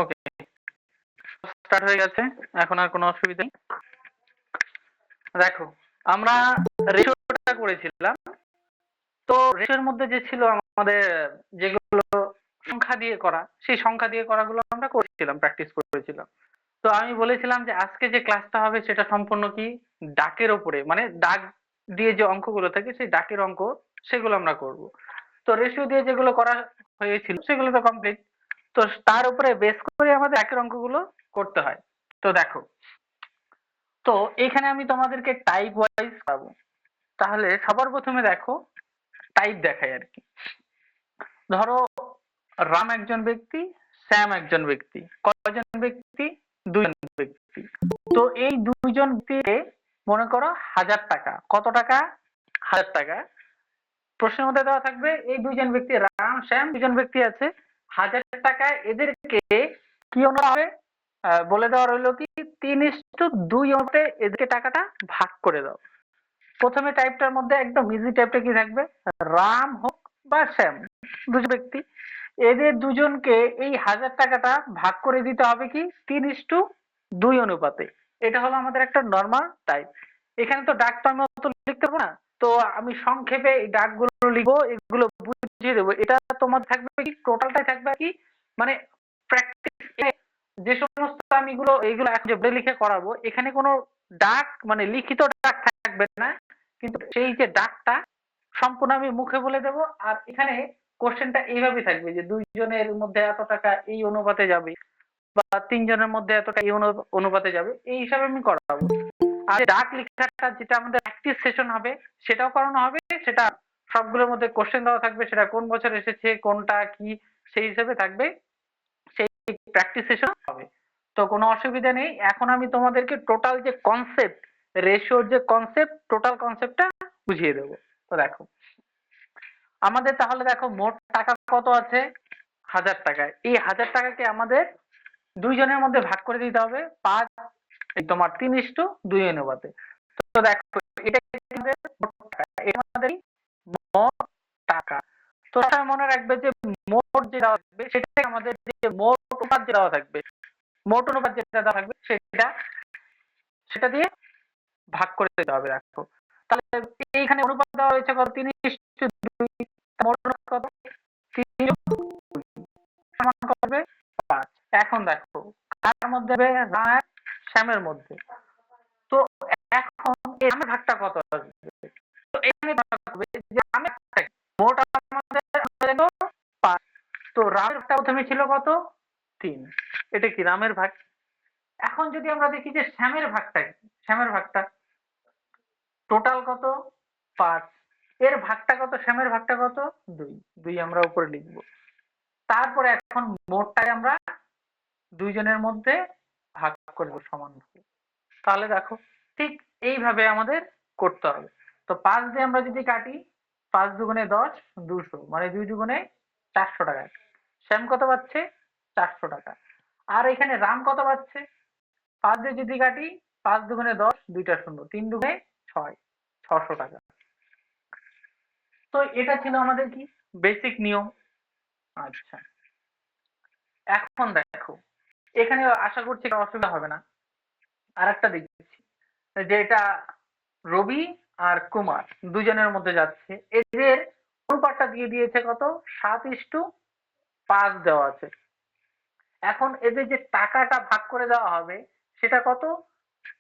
ওকে, start হয়ে গেছে, এখন আর কোনো অসুবিধা নেই। দেখো, আমরা রেশিওটা করেছিলাম। তো রেশিওর মধ্যে যে ছিল আমাদের যেগুলো সংখ্যা দিয়ে করা, সেই সংখ্যা দিয়ে করাগুলো আমরা করেছিলাম, প্র্যাকটিস করেছিলাম। তো আমি বলেছিলাম যে আজকে যে ক্লাসটা হবে সেটা সম্পূর্ণ কি ডাকের ওপরে, মানে ডাক দিয়ে যে অঙ্কগুলো থাকে সেই ডাকের অঙ্ক, সেগুলো আমরা করব। তো রেশিও দিয়ে যেগুলো করা হয়েছিল সেগুলো তো কমপ্লিট। তো তার উপরে বেস করে আমাদের ডাকের অঙ্কগুলো করতে হয়। তো দেখো, তো এখানে আমি তোমাদেরকে টাইপ ওয়াইজ পাবো। তাহলে সবার প্রথমে দেখো, টাইপ দেখাই আর কি। ধরো, রাম একজন ব্যক্তি, শ্যাম একজন ব্যক্তি। কয়জন ব্যক্তি? দুজন ব্যক্তি। তো এই দুইজন ব্যক্তিকে মনে করো 1000 টাকা। কত টাকা? 1000 টাকা। প্রশ্নের মধ্যে দেওয়া থাকবে এই দুইজন ব্যক্তি, রাম শ্যাম দুজন ব্যক্তি আছে, 1000 টাকা। এদেরকে কি অনুপাতে হবে? বলে দেওয়া রইলো কি 3:2 অনুপাতে এদেরকে টাকাটা ভাগ করে দাও। প্রথমে টাইপটার মধ্যে একদম ইজি টাইপটা কি থাকবে? রাম হোক বা শ্যাম, দুজন ব্যক্তি, এদের দুজনকে এই 1000 টাকাটা ভাগ করে দিতে হবে কি 3:2 অনুপাতে। এটা হলো আমাদের একটা নর্মাল টাইপ। এখানে তো ডাক তো আমি অত লিখতে পারবো না, তো আমি সংক্ষেপে এই ডাকগুলো লিখবো, এগুলো বুঝিয়ে দেবো। এটা তোমার থাকবে কি টোটালটাই থাকবে কি, মানে প্র্যাকটিস, যে সমস্ত আমি এইগুলো এখন যে বই লিখে করাবো, এখানে কোনো ডাক মানে লিখিত ডাক থাকবে না, কিন্তু সেই যে ডাকটা সম্পূর্ণ আমি মুখে বলে দেবো। আর এখানে কোশ্চেনটা এইভাবে থাকবে যে দুইজনের মধ্যে এত টাকা এই অনুপাতে যাবে, বা তিনজনের মধ্যে এত টাকা এই অনুপাতে যাবে, এই হিসাবে আমি করাবো। আর ডাক লেখাটা যেটা আমাদের প্র্যাকটিস সেশন হবে, সেটাও করানো হবে। সেটা সবগুলোর মধ্যে কোশ্চেন দেওয়া থাকবে, সেটা কোন বছর এসেছে, কোনটা কি, সেই হিসেবে থাকবে। সেই প্র্যাকটিস সেশন হবে। তো কোনো অসুবিধা নেই। এখন আমি তোমাদেরকে টোটাল যে কনসেপ্ট, রেশিওর যে কনসেপ্ট, টোটাল কনসেপ্টটা বুঝিয়ে দেবো। তো দেখো, আমাদের তাহলে দেখো মোট টাকা কত আছে? 1000 টাকা। এই 1000 টাকাকে আমাদের দুইজনের মধ্যে ভাগ করে দিতে হবে 5, তোমার 3:2 অনুপাতে। তো দেখো, এটা আমাদের মোট টাকা, এটা আমাদের মোট টাকা। তো মনে রাখবে যে মোট যে দেওয়া থাকবে সেটাকে আমাদের যে মোট অনুপাত যে দেওয়া থাকবে, মোট অনুপাত যেটা দেওয়া থাকবে সেটা দিয়ে ভাগ করে দিতে হবে। দেখো, তাহলে এইখানে অনুপাত দেওয়া হয়েছে কত? 3:2। মোট অনুপাত কত? 3 সমান করবে 5। এখন দেখো, কার মধ্যে হবে? রাম শ্যামের মধ্যে। তো এখন এই রামের ভাগটা কত আসবে? তো এখানে যে রামের ভাগটা মোট আমাদের 5। তো রামের ভাগটা প্রথমে ছিল কত? 3। এটা কি রামের ভাগ। এখন যদি আমরা দেখি যে শ্যামের ভাগটা কি, শ্যামের ভাগটা টোটাল কত? 5। এর ভাগটা কত? শ্যামের ভাগটা কত? 2। 2 আমরা উপরে লিখবো। তারপরে এখন মোটটাকে আমরা দুইজনের মধ্যে ভাগ করব সমানভাবে। তাহলে দেখো, ঠিক এইভাবে আমাদের করতে হবে। তো 5 দিয়ে আমরা যদি কাটি, 5 দুগুণে 10, 200, মানে 2 দুগুণে 400 টাকা। শ্যাম কত পাচ্ছে? 400 টাকা। আর এখানে রাম কত পাচ্ছে? 5 দিয়ে যদি কাটি, 5 দুগুণে 10, 2টা শূন্য, 3 দুগুণে 6, 600 টাকা। তো এটা ছিল আমাদের কি বেসিক নিয়ম। আচ্ছা, এখন দেখো, এখানে আশা করছি এটা অসুবিধা হবে না। আর একটা দেখছি যে এটা রবি আর কুমার দুজনের মধ্যে যাচ্ছে, এদের অনুপাতটা দিয়ে দিয়েছে কত? 7:5 দেওয়া আছে। এখন এদের যে টাকাটা ভাগ করে দেওয়া হবে সেটা কত?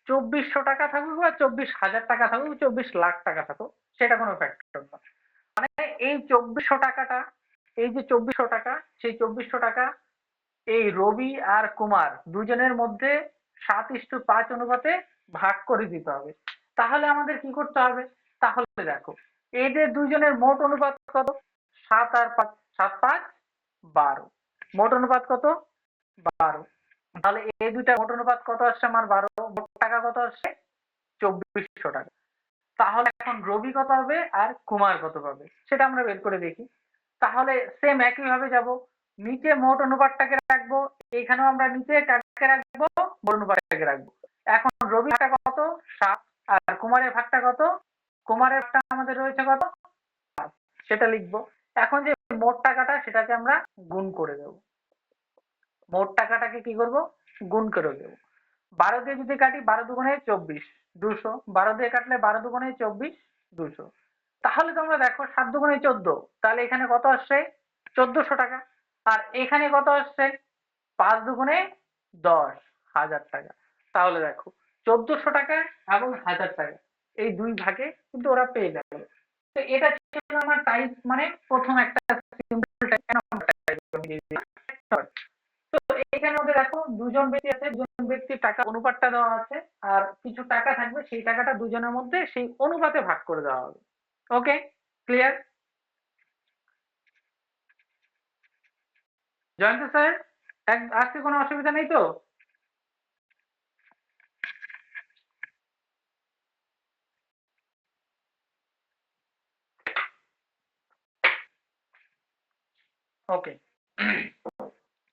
2400 টাকা থাকুক বা 24,000 টাকা থাকুক, 24 লাখ টাকা থাকুক, সেটা কোনো ফ্যাক্টর না। মানে এই 2400 টাকাটা, এই যে 2400 টাকা, সেই 2400 টাকা এই রবি আর কুমার দুজনের মধ্যে 7:5 অনুপাতে ভাগ করে দিতে হবে। তাহলে আমাদের কি করতে হবে? তাহলে দেখো, এদের দুজনের মোট অনুপাত কত? 7 আর 5, 7 5 12। মোট অনুপাত কত? 12। তাহলে এই দুইটা মোট অনুপাত কত আসছে আমার? 12। মোট টাকা কত আসছে? 2400 টাকা। তাহলে এখন রবি কত হবে আর কুমার কত পাবে সেটা আমরা বের করে দেখি। তাহলে সেম একই ভাবে যাব, নিচে মোট অনুপাতটাকে রাখবো, এখানেও আমরা নিচে কাকে রাখবো? মোট অনুপাতটাকে রাখবো। এখন রবির ভাগটা কত? 7। আর কুমারের ভাগটা কত? কুমারের ভাগটা আমাদের রয়েছে কত? 5। সেটা লিখবো। এখন যে মোট টাকাটা সেটাকে আমরা গুণ করে দেব। মোট টাকাটাকে কি করব, গুণ করে দেব। 12 দিয়ে যদি কাটি 12 দুগুণে 24, 200। 12 দিয়ে কাটলে 12 দুগুণে 24, 200। তাহলে তোমরা দেখো 7 দুগুণে 14, তাহলে এখানে কত আসছে, 1400 টাকা। আর এখানে কত আসছে, 5 দুগুণে 10,000 টাকা। তাহলে দেখো 1400 টাকা এবং 1000 টাকা এই দুই ভাগে কিন্তু ওরা পেয়ে গেল। তো এটা ছিল আমার টাইপ, মানে প্রথম একটা সিম্পল টাইপ। তো এখানে মধ্যে দেখো দুজন ব্যক্তি আছে, দুজন ব্যক্তির টাকা অনুপাতটা দেওয়া আছে, আর কিছু টাকা থাকবে সেই টাকাটা দুজনের মধ্যে সেই অনুপাতে ভাগ করে দেওয়া হবে। ওকে, ক্লিয়ার? জয়ন্ত স্যার, আজকে কোনো অসুবিধা নেই তো? ওকে,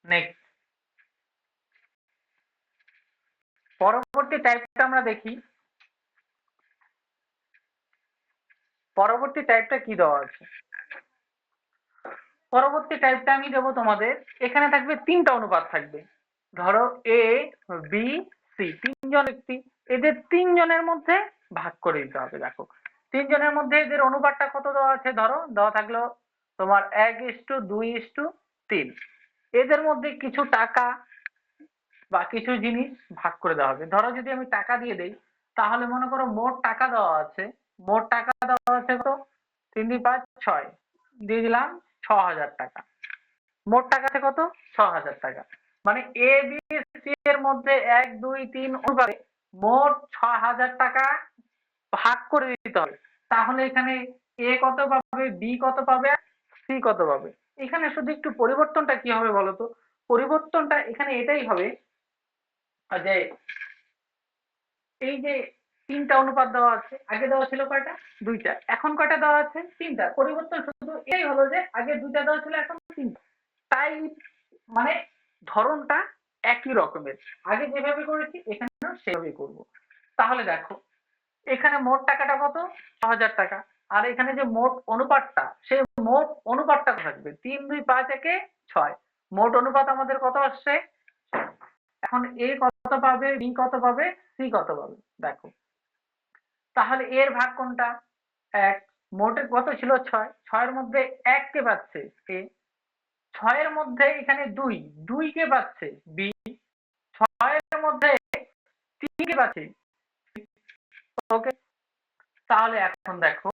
নেক্সট পরবর্তী টাইপটা আমরা দেখি। পরবর্তী টাইপটা কি দেওয়া আছে? পরবর্তী টাইপটা আমি দেবো তোমাদের। এখানে থাকবে তিনটা অনুপাত থাকবে। ধরো এ, বি, সি, তিনজন ব্যক্তি, এদের তিনজনের মধ্যে ভাগ করে দিতে হবে। দেখো তিনজনের মধ্যে এদের অনুপাতটা কত দেওয়া আছে, ধরো দেওয়া থাকলো তোমার 1:2:3। এদের মধ্যে কিছু টাকা বা কিছু জিনিস ভাগ করে দেওয়া হবে। ধরো যদি আমি টাকা দিয়ে দেই, তাহলে মনে করো মোট টাকা দেওয়া আছে, মোট টাকা দেওয়া আছে কত, 3 × 5 = 6, দিয়ে দিলাম 6,000 টাকা। মোট টাকা আছে কত, 6,000 টাকা। মানে এ বি সি এর মধ্যে 1 2 3 অনুপাতে মোট 6,000 টাকা ভাগ করে দিতে হবে। তাহলে এখানে এ কত পাবে, বি কত পাবে, সি কত পাবে। এখানে শুধু একটু পরিবর্তনটা কি হবে বলতো, পরিবর্তনটা এখানে এটাই হবে যে এই যে তিনটা অনুপাত দেওয়া আছে, আগে দেওয়া ছিল কয়টা, দুইটা, এখন কয়টা দেওয়া আছে, তিনটা। পরিবর্তন শুধু এই হলো যে আগে দুইটা দেওয়া ছিল, এখন তিনটা। তাই মানে ধরনটা একই রকমের, আগে যেভাবে করেছি এখানেও সেভাবেই করব। তাহলে দেখো এখানে মোট টাকাটা কত, 6,000 টাকা। আর এখানে যে মোট অনুপাতটা, সেই মোট অনুপাতটা থাকবে 3 2 5 1 6। মোট অনুপাত আমাদের কত আসছে। এখন এ কত পাবে, বি কত পাবে, সি কত পাবে। দেখো তাহলে এর ভাগ কোনটা, 1। মোটে কত ছিল, 6, 6 এর মধ্যে 1 কে পাচ্ছে এ, 6 এর মধ্যে এখানে 2, 2 কে পাচ্ছে বি, 6 এর মধ্যে 3 কে পাচ্ছে। ওকে, তাহলে এখন দেখো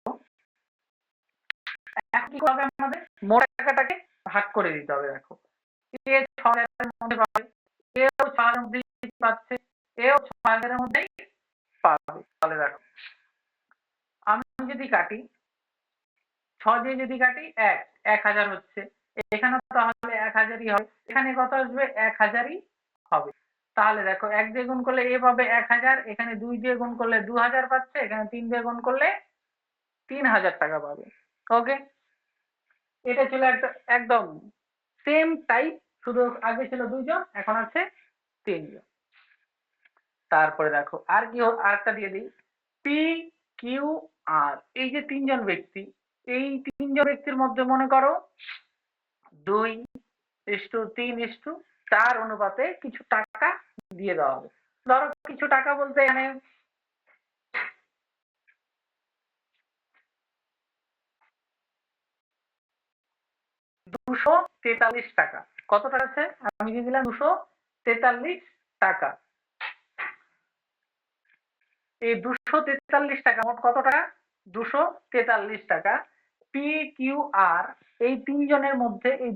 এখন কি করবে, আমাদের মোট টাকাটাকে ভাগ করে দিতে হবে। দেখো এ 6 এর মধ্যে পাবে, এও 6 এর মধ্যে পাচ্ছে, এও 6 এর মধ্যেই পাবে। তাহলে দেখো আমি যদি কাটি 6 দিয়ে যদি কাটি 1, 1000 হচ্ছে। এখানে তাহলে 1000ই হবে, এখানে কত আসবে, 1000ই হবে। তাহলে দেখো 1 দিয়ে গুণ করলে এ পাবে 1000, এখানে 2 দিয়ে গুণ করলে 2000 পাচ্ছে, এখানে 3 দিয়ে গুণ করলে 3000 টাকা পাবে। ওকে, এটা ছিল একটা একদম সেম টাইপ, শুধু আগে ছিল দুইজন, এখন আছে তিনজন। তারপরে দেখো আর কি, আরেকটা দিয়ে দিই, পি, কিউ, আর। এই যে তিনজন ব্যক্তি, এই তিনজন ব্যক্তির মধ্যে মনে করো 2:3:4 অনুপাতে কিছু টাকা দিয়ে দেওয়া হবে। ধরো কিছু টাকা বলতে এখানে 243 টাকা। কত টাকা আছে, আমি দিয়ে দিলাম 243 টাকা। এই 243 টাকা, মোট কত টাকা, 243 টাকা। পি, কিউ, আর এই তিনজনের মধ্যে এই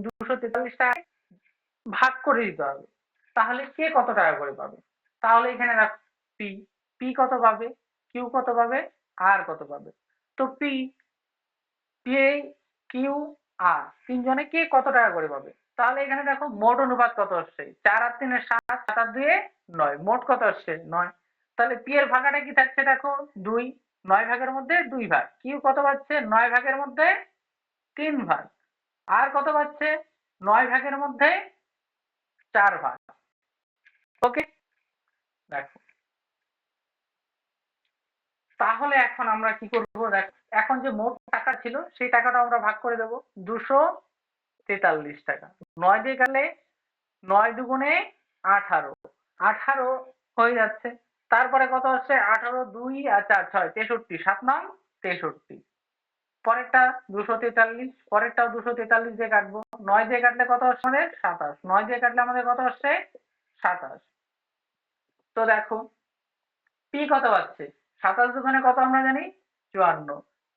243 টাকা ভাগ করে দিতে হবে। তাহলে কে কত টাকা করে পাবে। তাহলে এখানে রাখ পি, পি কত পাবে, কিউ কত পাবে, আর কত পাবে। তো পি, পি, কিউ, আর তিনজনে কে কত টাকা করে পাবে। তাহলে এখানে দেখো মোট অনুপাত কত আসছে, 4 আর 3 7, 7 আর 2 9, মোট কত আসছে 9। তাহলে পি এর ভাগাটা কি থাকছে, দেখো 2, 9 ভাগের মধ্যে 2 ভাগ। কিউ কত পাচ্ছে, 9 ভাগের মধ্যে 3 ভাগ। আর কত পাচ্ছে, 9 ভাগের মধ্যে 4 ভাগ। ওকে, দেখো তাহলে এখন আমরা কি করবো, দেখো এখন যে মোট টাকা ছিল সেই টাকাটা আমরা ভাগ করে দেবো, 243 টাকা। 9 দিয়ে গেলে 9 দুগুণে 18, 18 হয়ে যাচ্ছে। তারপরে কত হচ্ছে 18, 2 আর 4 6 63, 7 নং 63। পরেরটা 243, পরেরটাও 243 দিয়ে কাটবো। 9 দিয়ে কাটলে কত হচ্ছে আমাদের 27, 9 দিয়ে কাটলে আমাদের কত হচ্ছে 27। তো দেখো পি কত পাচ্ছে, 27 দুগুণে কত আমরা জানি 54,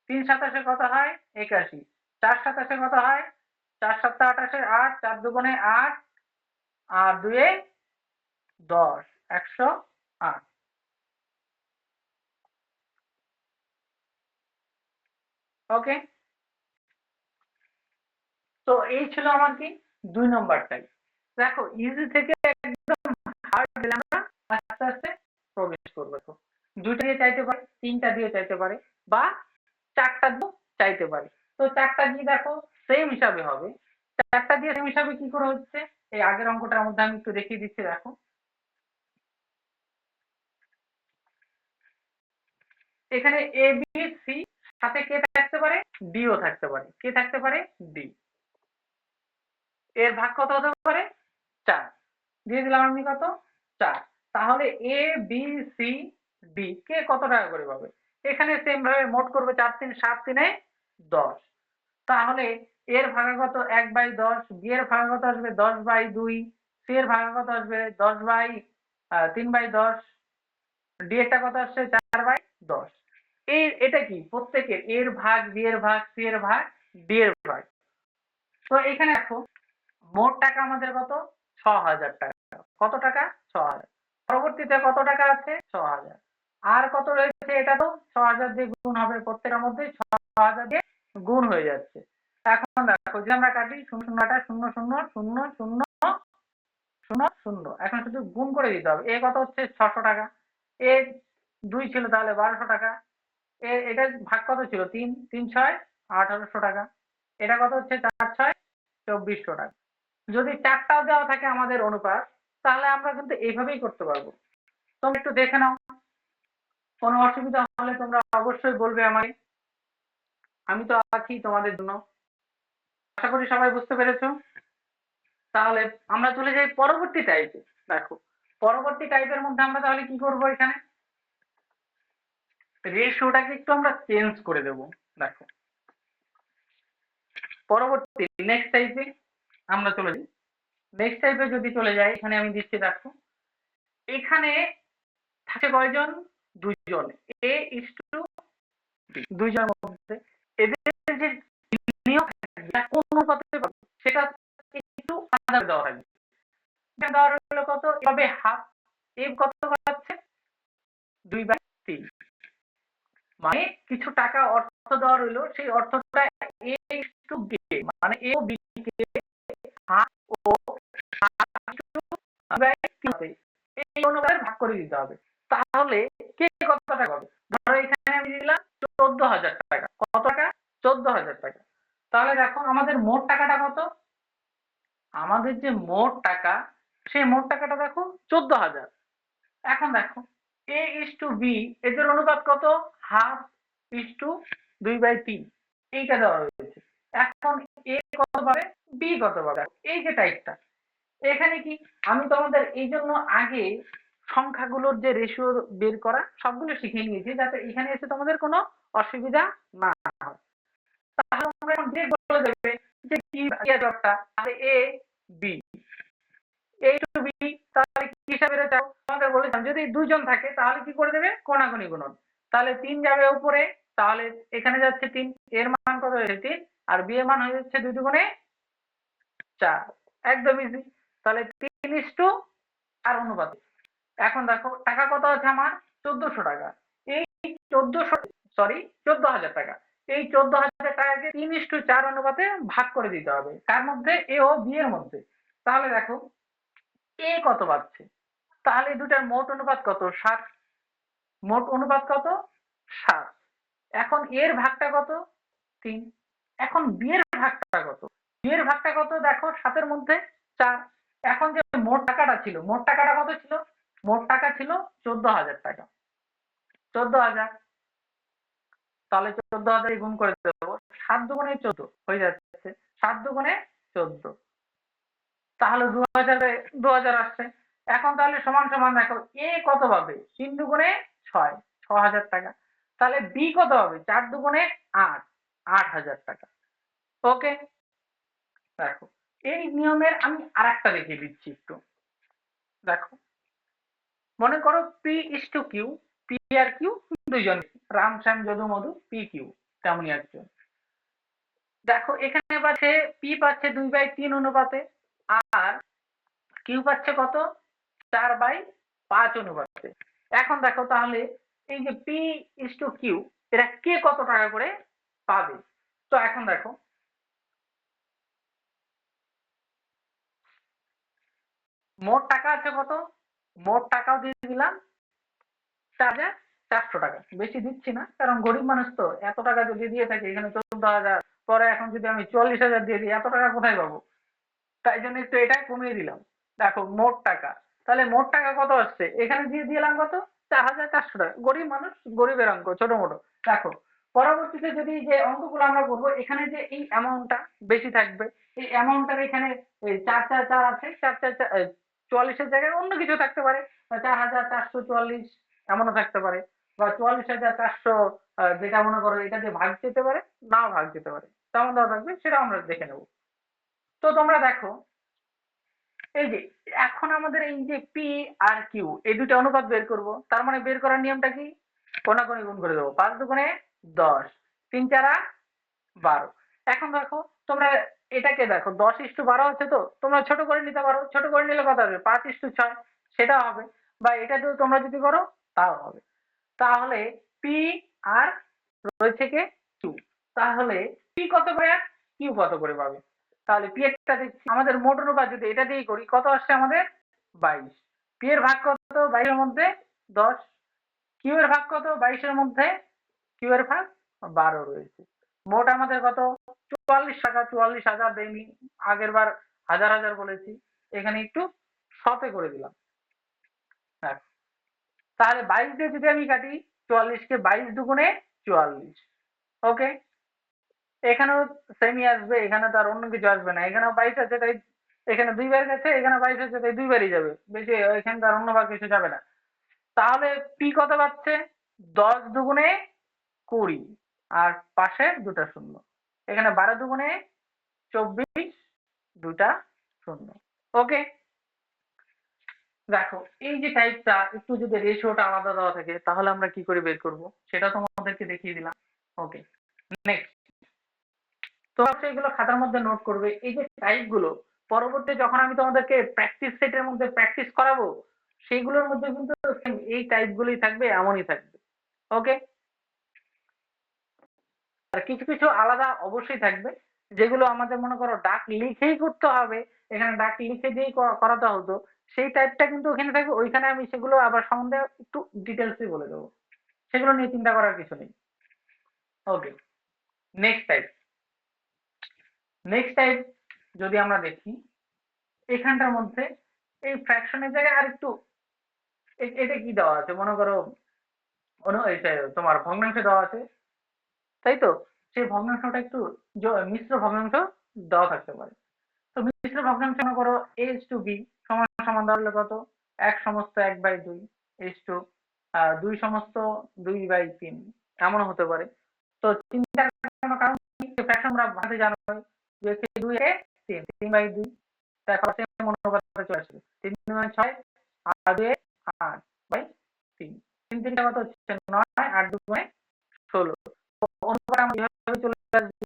3 27 কত হয় 81, 4 27 কত হয় 4 7 28, 8, 4 দুগুণে 8 আর 2 এ 10, 108। ওকে, তো এই ছিল আমার কি 2 নম্বরটাই। দেখো ইজি থেকে একদম হার্ড দিলে আমরা আস্তে আস্তে প্রবেশ করবো। তো 2টা দিয়ে চাইতে পারে, 3টা দিয়ে চাইতে পারে, বা 4টা দিয়ে চাইতে পারে। তো 4টা দিয়ে দেখো সেম হিসাবে হবে। 4টা দিয়ে সেম হিসাবে কি করে হচ্ছে, এই আগের অঙ্কটার মধ্যে আমি একটু দেখিয়ে দিচ্ছি। দেখো এখানে এ বি সি, সাথে কে থাকতে পারে, ডি ও থাকতে পারে। কে থাকতে পারে, ডি। এর ভাগ কত হতে পারে 4, দিয়ে দিলাম আমি কত 4। তাহলে এ বি সি ডি কে কত টাকা করে পাবে, এখানে সেম ভাবে মোট করবে 4 3 7 3 10। তাহলে এর ভাগাগত 1/10, বি এর ভাগাগত আসবে 10/2, সি এর ভাগাগত আসবে 3/10, ডি এরটা কত আসছে 4/10। এটা কি প্রত্যেকের এর ভাগ, বি এর ভাগ, সি এর ভাগ, ডি এর ভাগ। তো এখানে দেখো মোট টাকা আমাদের কত 6000 টাকা। কত টাকা 6000। পরবর্তীতে কত টাকা আছে 6000, আর কত রয়েছে, এটা তো 6000 দিয়ে গুণ হবে, প্রত্যেকের মধ্যে 6000 দিয়ে গুণ হয়ে যাচ্ছে। এখন দেখো যে আমরা কাটি 0 0টা 0 0 0 0 0 0, এখন শুধু গুণ করে দিতে হবে। এ কত হচ্ছে 600 টাকা, এ 2 ছিল তাহলে 1200 টাকা, এটা ভাগ কত ছিল 3 3 6 1800 টাকা, এটা কত হচ্ছে 4 6 2400 টাকা। যদি 4টাও দেওয়া থাকে আমাদের অনুপাত, তাহলে আমরা কিন্তু এইভাবেই করতে পারবো। তোমরা একটু দেখে নাও, কোনো অসুবিধা হলে তোমরা অবশ্যই বলবে আমাকে, আমি তো আছি তোমাদের জন্য। আশা করি সবাই বুঝতে পেরেছো। তাহলে আমরা চলে যাই পরবর্তী টাইপে। দেখো পরবর্তী টাইপের মধ্যে আমরা তাহলে কি করব, এখানে রেশিওটাকে একটু আমরা চেঞ্জ করে দেব। দেখো পরবর্তী নেক্সট টাইপে আমরা চলে যাই। নেক্সট টাইপে যদি চলে যাই, এখানে আমি দিচ্ছি দেখো, এখানে থাকে কয়জন, দুইজন। এ ইস টু দুইজনের মধ্যে এদের যে নিয়ম কোন অনুপাতে সেটা একটু আলাদা দেওয়া থাকবে। দেওয়া হলো কত, এভাবে হাফ, এ কত পাচ্ছে 2/3, মানে কিছু টাকা অর্থ দেওয়া রইলো, সেই অর্থটা এ ইস টু বি, মানে এ ও বি কে হাফ ও এই অনুপাতে ভাগ করে দিতে হবে। তাহলে কে কত টাকা পাবে, ধরো এখানে আমি দিলাম 14000 টাকা। কত টাকা 14000 টাকা। তাহলে দেখো আমাদের মোট টাকাটা কত, আমাদের যে মোট টাকা, সেই মোট টাকাটা দেখো 14000। এখন দেখো এ ইস টু বি, এদের অনুপাত কত, হাফ ইস টু 2/3, এইটা দেওয়া হয়েছে। এখন এ কত পাবে, বি কত পাবে, এই যে টাইপটা। এখানে কি আমি তোমাদের এই জন্য আগে সংখ্যাগুলোর যে রেশিও বের করা সবগুলো শিখিয়ে নিয়েছি, যাতে এখানে এসে তোমাদের কোনো অসুবিধা না হয়। তাহলে আমরা এখন ডিরেক্ট বলে দেবে যে কি জবটা, তাহলে A B, A two B, তাহলে কি হিসাবে চাও, তোমাদের বলেছিলাম যদি দুইজন থাকে তাহলে কি করে দেবে কোনাকুনি গুণন। তাহলে 3 যাবে উপরে, তাহলে এখানে যাচ্ছে 3, এর মান কত হয়েছে 3, আর বি এর মান হয়ে যাচ্ছে 2 দুগুণে 4, একদম ইজি। তাহলে 3 ইস টু আর অনুপাতে। এখন দেখো টাকা কত আছে আমার 1400 টাকা, এই 1400 সরি 14000 টাকা, এই 14000 টাকাকে 3:4 অনুপাতে ভাগ করে দিতে হবে, কার মধ্যে, এ ও বি এর মধ্যে। তাহলে দেখো এ কত পাচ্ছে, তাহলে দুটার মোট অনুপাত কত 7, মোট অনুপাত কত 7। এখন এর ভাগটা কত 3, এখন বি এর ভাগটা কত, বি এর ভাগটা কত দেখো 7 এর মধ্যে 4। এখন যে মোট টাকাটা ছিল, মোট টাকাটা কত ছিল, মোট টাকা ছিল 14000 টাকা, 14000। তাহলে 14000 গুণ করে দেবো, 7 দুগুণে 14 হয়ে যাচ্ছে, 7 দুগুণে 14। তাহলে 2000 আসছে। এখন তাহলে সমান সমান দেখো এ কত পাবে, 3 দুগুণে 6, 6000 টাকা। তাহলে বি কত হবে, 4 দুগুণে 8, 8000 টাকা। ওকে, দেখো এই নিয়মের আমি আরেকটা দেখিয়ে দিচ্ছি একটু। দেখো মনে করো P is to Q, P আর কিউ দুইজন, রাম শ্যাম যদু মধু, পি কিউ তেমনই একজন। দেখো এখানে পাচ্ছে পি পাচ্ছে 2/3 অনুপাতে, আর কিউ পাচ্ছে কত, 4/5 অনুপাতে। এখন দেখো তাহলে এই যে পি ইস টু কিউ, এটা কে কত টাকা করে পাবে। তো এখন দেখো মোট টাকা আছে কত, মোট টাকাও দিয়ে দিলাম 4400 টাকা। বেশি দিচ্ছি না, কারণ গরিব মানুষ তো, এত টাকা যদি দিয়ে থাকে, এখানে 14,000, পরে এখন যদি আমি 44,000 দিয়ে দিই, এত টাকা কোথায় পাবো। তাই জন্য একটু এটা কমিয়ে দিলাম। দেখো মোট টাকা, তাহলে মোট টাকা কত আসছে, এখানে দিয়ে দিলাম কত, 4400 টাকা। গরিব মানুষ, গরিবের অঙ্ক, ছোট মোটো। দেখো পরবর্তীতে যদি যে অঙ্কগুলো আমরা করবো, এখানে যে এই অ্যামাউন্টটা বেশি থাকবে, এই অ্যামাউন্টটার এখানে এই 444 আছে, 444 44-এর জায়গায় অন্য কিছু থাকতে পারে, 4444 এমনও থাকতে পারে, বা 44,400 যেটা মনে করো এটা দিয়ে ভাগ যেতে পারে, নাও ভাগ যেতে পারে, তেমন দেওয়া থাকবে, সেটা আমরা দেখে নেব। তো তোমরা দেখো এই যে এখন আমাদের এই যে পি আর কিউ, এই দুটো অনুপাত বের করব। তার মানে বের করার নিয়মটা কি, কোনাকুনি গুণ করে দেবো, 5 দুগুণে 10, 3 চারা 12। এখন দেখো তোমরা এটাকে দেখো 10:12 হচ্ছে, তো তোমরা ছোট করে নিতে পারো, ছোট করে নিলে কত হবে, 5:6, সেটা হবে। বা এটা তো তোমরা যদি করো তাও হবে। তাহলে পি আর রয়েছে কে, কিউ। তাহলে পি কত করে আর কিউ কত করে পাবে। তাহলে পি একটা দেখছি, আমাদের মোট অনুপাত যদি এটা দিয়ে করি, কত আসছে আমাদের 22। পি এর ভাগ কত, 22-এর মধ্যে 10। কিউ এর ভাগ কত, 22-এর মধ্যে কিউ এর ভাগ 12 রয়েছে। মোট আমাদের কত, 44 টাকা। 44,000 দেয়নি, আগের বার হাজার হাজার বলেছি, এখানে একটু শতে করে দিলাম। তাহলে 22 দিয়ে যদি আমি কাটি, 44-কে 22 দুগুণে 44। ওকে, এখানেও সেমই আসবে, এখানে তো আর অন্য কিছু আসবে না, এখানেও 22 আছে, তাই এখানে দুইবার গেছে, এখানে 22 আছে, তাই দুইবারই যাবে, বেশি এখানে তো আর অন্য ভাগ কিছু যাবে না। তাহলে পি কত পাচ্ছে, 10 দুগুণে 20, আর পাশে দুটা শূন্য, এখানে 12 দুগুণে 24, দুটা শূন্য। ওকে, দেখো এই যে টাইপটা একটু যদি রেশিওটা আলাদা দেওয়া থাকে, তাহলে আমরা কি করে বের করব, সেটা তোমাদেরকে দেখিয়ে দিলাম। ওকে, নেক্সট। তো সেগুলো খাতার মধ্যে নোট করবে, এই যে টাইপ গুলো পরবর্তী যখন আমি তোমাদেরকে প্র্যাকটিস সেটের মধ্যে প্র্যাকটিস করাবো, সেইগুলোর মধ্যে কিন্তু এই টাইপ গুলোই থাকবে, এমনই থাকবে। ওকে, আর কিছু কিছু আলাদা অবশ্যই থাকবে, যেগুলো আমাদের মনে করো ডাক লিখেই করতে হবে, এখানে ডাক লিখে দিয়েই করাতে হতো, সেই টাইপটা কিন্তু ওখানে থাকবে, ওইখানে আমি সেগুলো আবার সম্বন্ধে একটু ডিটেলসে বলে দেবো, সেগুলো নিয়ে চিন্তা করার কিছু নেই। ওকে, নেক্সট টাইপ। নেক্সট টাইপ যদি আমরা দেখি, এখানটার মধ্যে এই ফ্র্যাকশনের জায়গায় আর একটু এটা কি দেওয়া আছে, মনে করো তোমার ভগ্নাংশ দেওয়া আছে, তাই তো, সেই ভগ্নাংশটা একটু মিশ্র ভগ্নাংশ দেওয়া থাকতে পারে। তো মিশ্র ভগ্নাংশ মনে করো a is to b সমান সমান দেওয়া হলে কত, 1/1/2 is to 2/2/3 এমন হতে পারে। তো চিন্তার কোনো কারণ নেই, ফ্র্যাকশন আমরা ভাঙতে জানো, 2 এ 3, 3/2, দেখো সেম অনুপাতে চলে আসবে, 3 × 6 আর 2 8/3, 3 কত হচ্ছে 9, 8 2 16। অনুপাত আমরা এইভাবে চলে আসবে।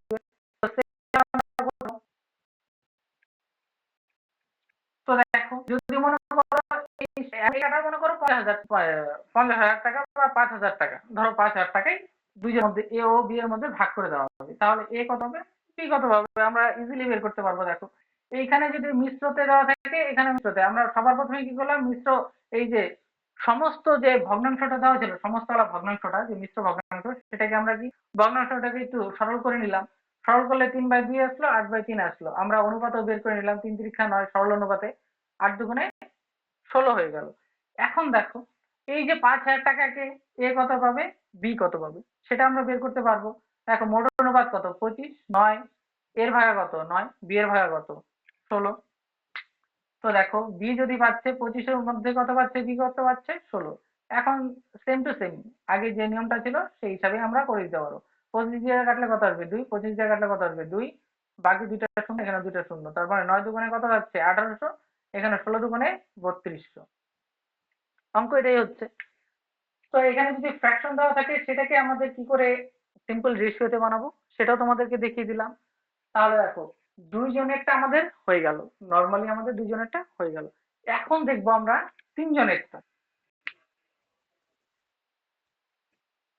তো দেখো যদি মনে করো এই টাকা মনে করো 50,000 টাকা বা 5,000 টাকা, ধরো 5,000 টাকাই দুইজনের মধ্যে, এ ও বি এর মধ্যে ভাগ করে দেওয়া হবে, তাহলে এ কত হবে, বি কত হবে, আমরা ইজিলি বের করতে পারবো। দেখো এইখানে যদি মিশ্রতে দেওয়া থাকে, এখানে মিশ্রতে আমরা সবার প্রথমে কি করলাম, মিশ্র এই যে সমস্ত যে ভগ্নাংশটা দেওয়া ছিল, সমস্ত ভগ্নাংশটা যে মিশ্র ভগ্নাংশ, সেটাকে আমরা কি ভগ্নাংশটাকে একটু সরল করে নিলাম। সরল করলে 3/2 আসলো, 8/3 আসলো, আমরা অনুপাতও বের করে নিলাম, 3 3 9 সরল অনুপাতে 8 2 16 হয়ে গেল। এখন দেখো এই যে 5,000 টাকাকে এ কত পাবে, বি কত পাবে, সেটা আমরা বের করতে পারবো। দেখো মোট অনুপাত কত, 25, 9 এর ভাগা কত 9, বি এর ভাগা কত 16। তো দেখো বি যদি পাচ্ছে 25-এর মধ্যে কত পাচ্ছে, বি কত পাচ্ছে 16। এখন সেম টু সেম আগে যে নিয়মটা ছিল সেই হিসাবে আমরা করে দিতে পারবো। 25 দিয়ে কাটলে কত আসবে 2, 25 দিয়ে কাটলে কত আসবে 2, বাকি দুইটা শূন্য, এখানে দুইটা শূন্য, তারপরে 9 দুগুণে কত হচ্ছে 1800, এখানে 16 দুগুণে 3200। অঙ্ক এটাই হচ্ছে। তো এখানে যদি ফ্র্যাকশন দেওয়া থাকে সেটাকে আমাদের কি করে সিম্পল রেশিওতে বানাবো সেটাও তোমাদেরকে দেখিয়ে দিলাম। তাহলে দেখো দুইজনেরটা আমাদের হয়ে গেল, নর্মালি আমাদের দুইজনেরটা হয়ে গেল। এখন দেখবো আমরা তিনজনেরটা।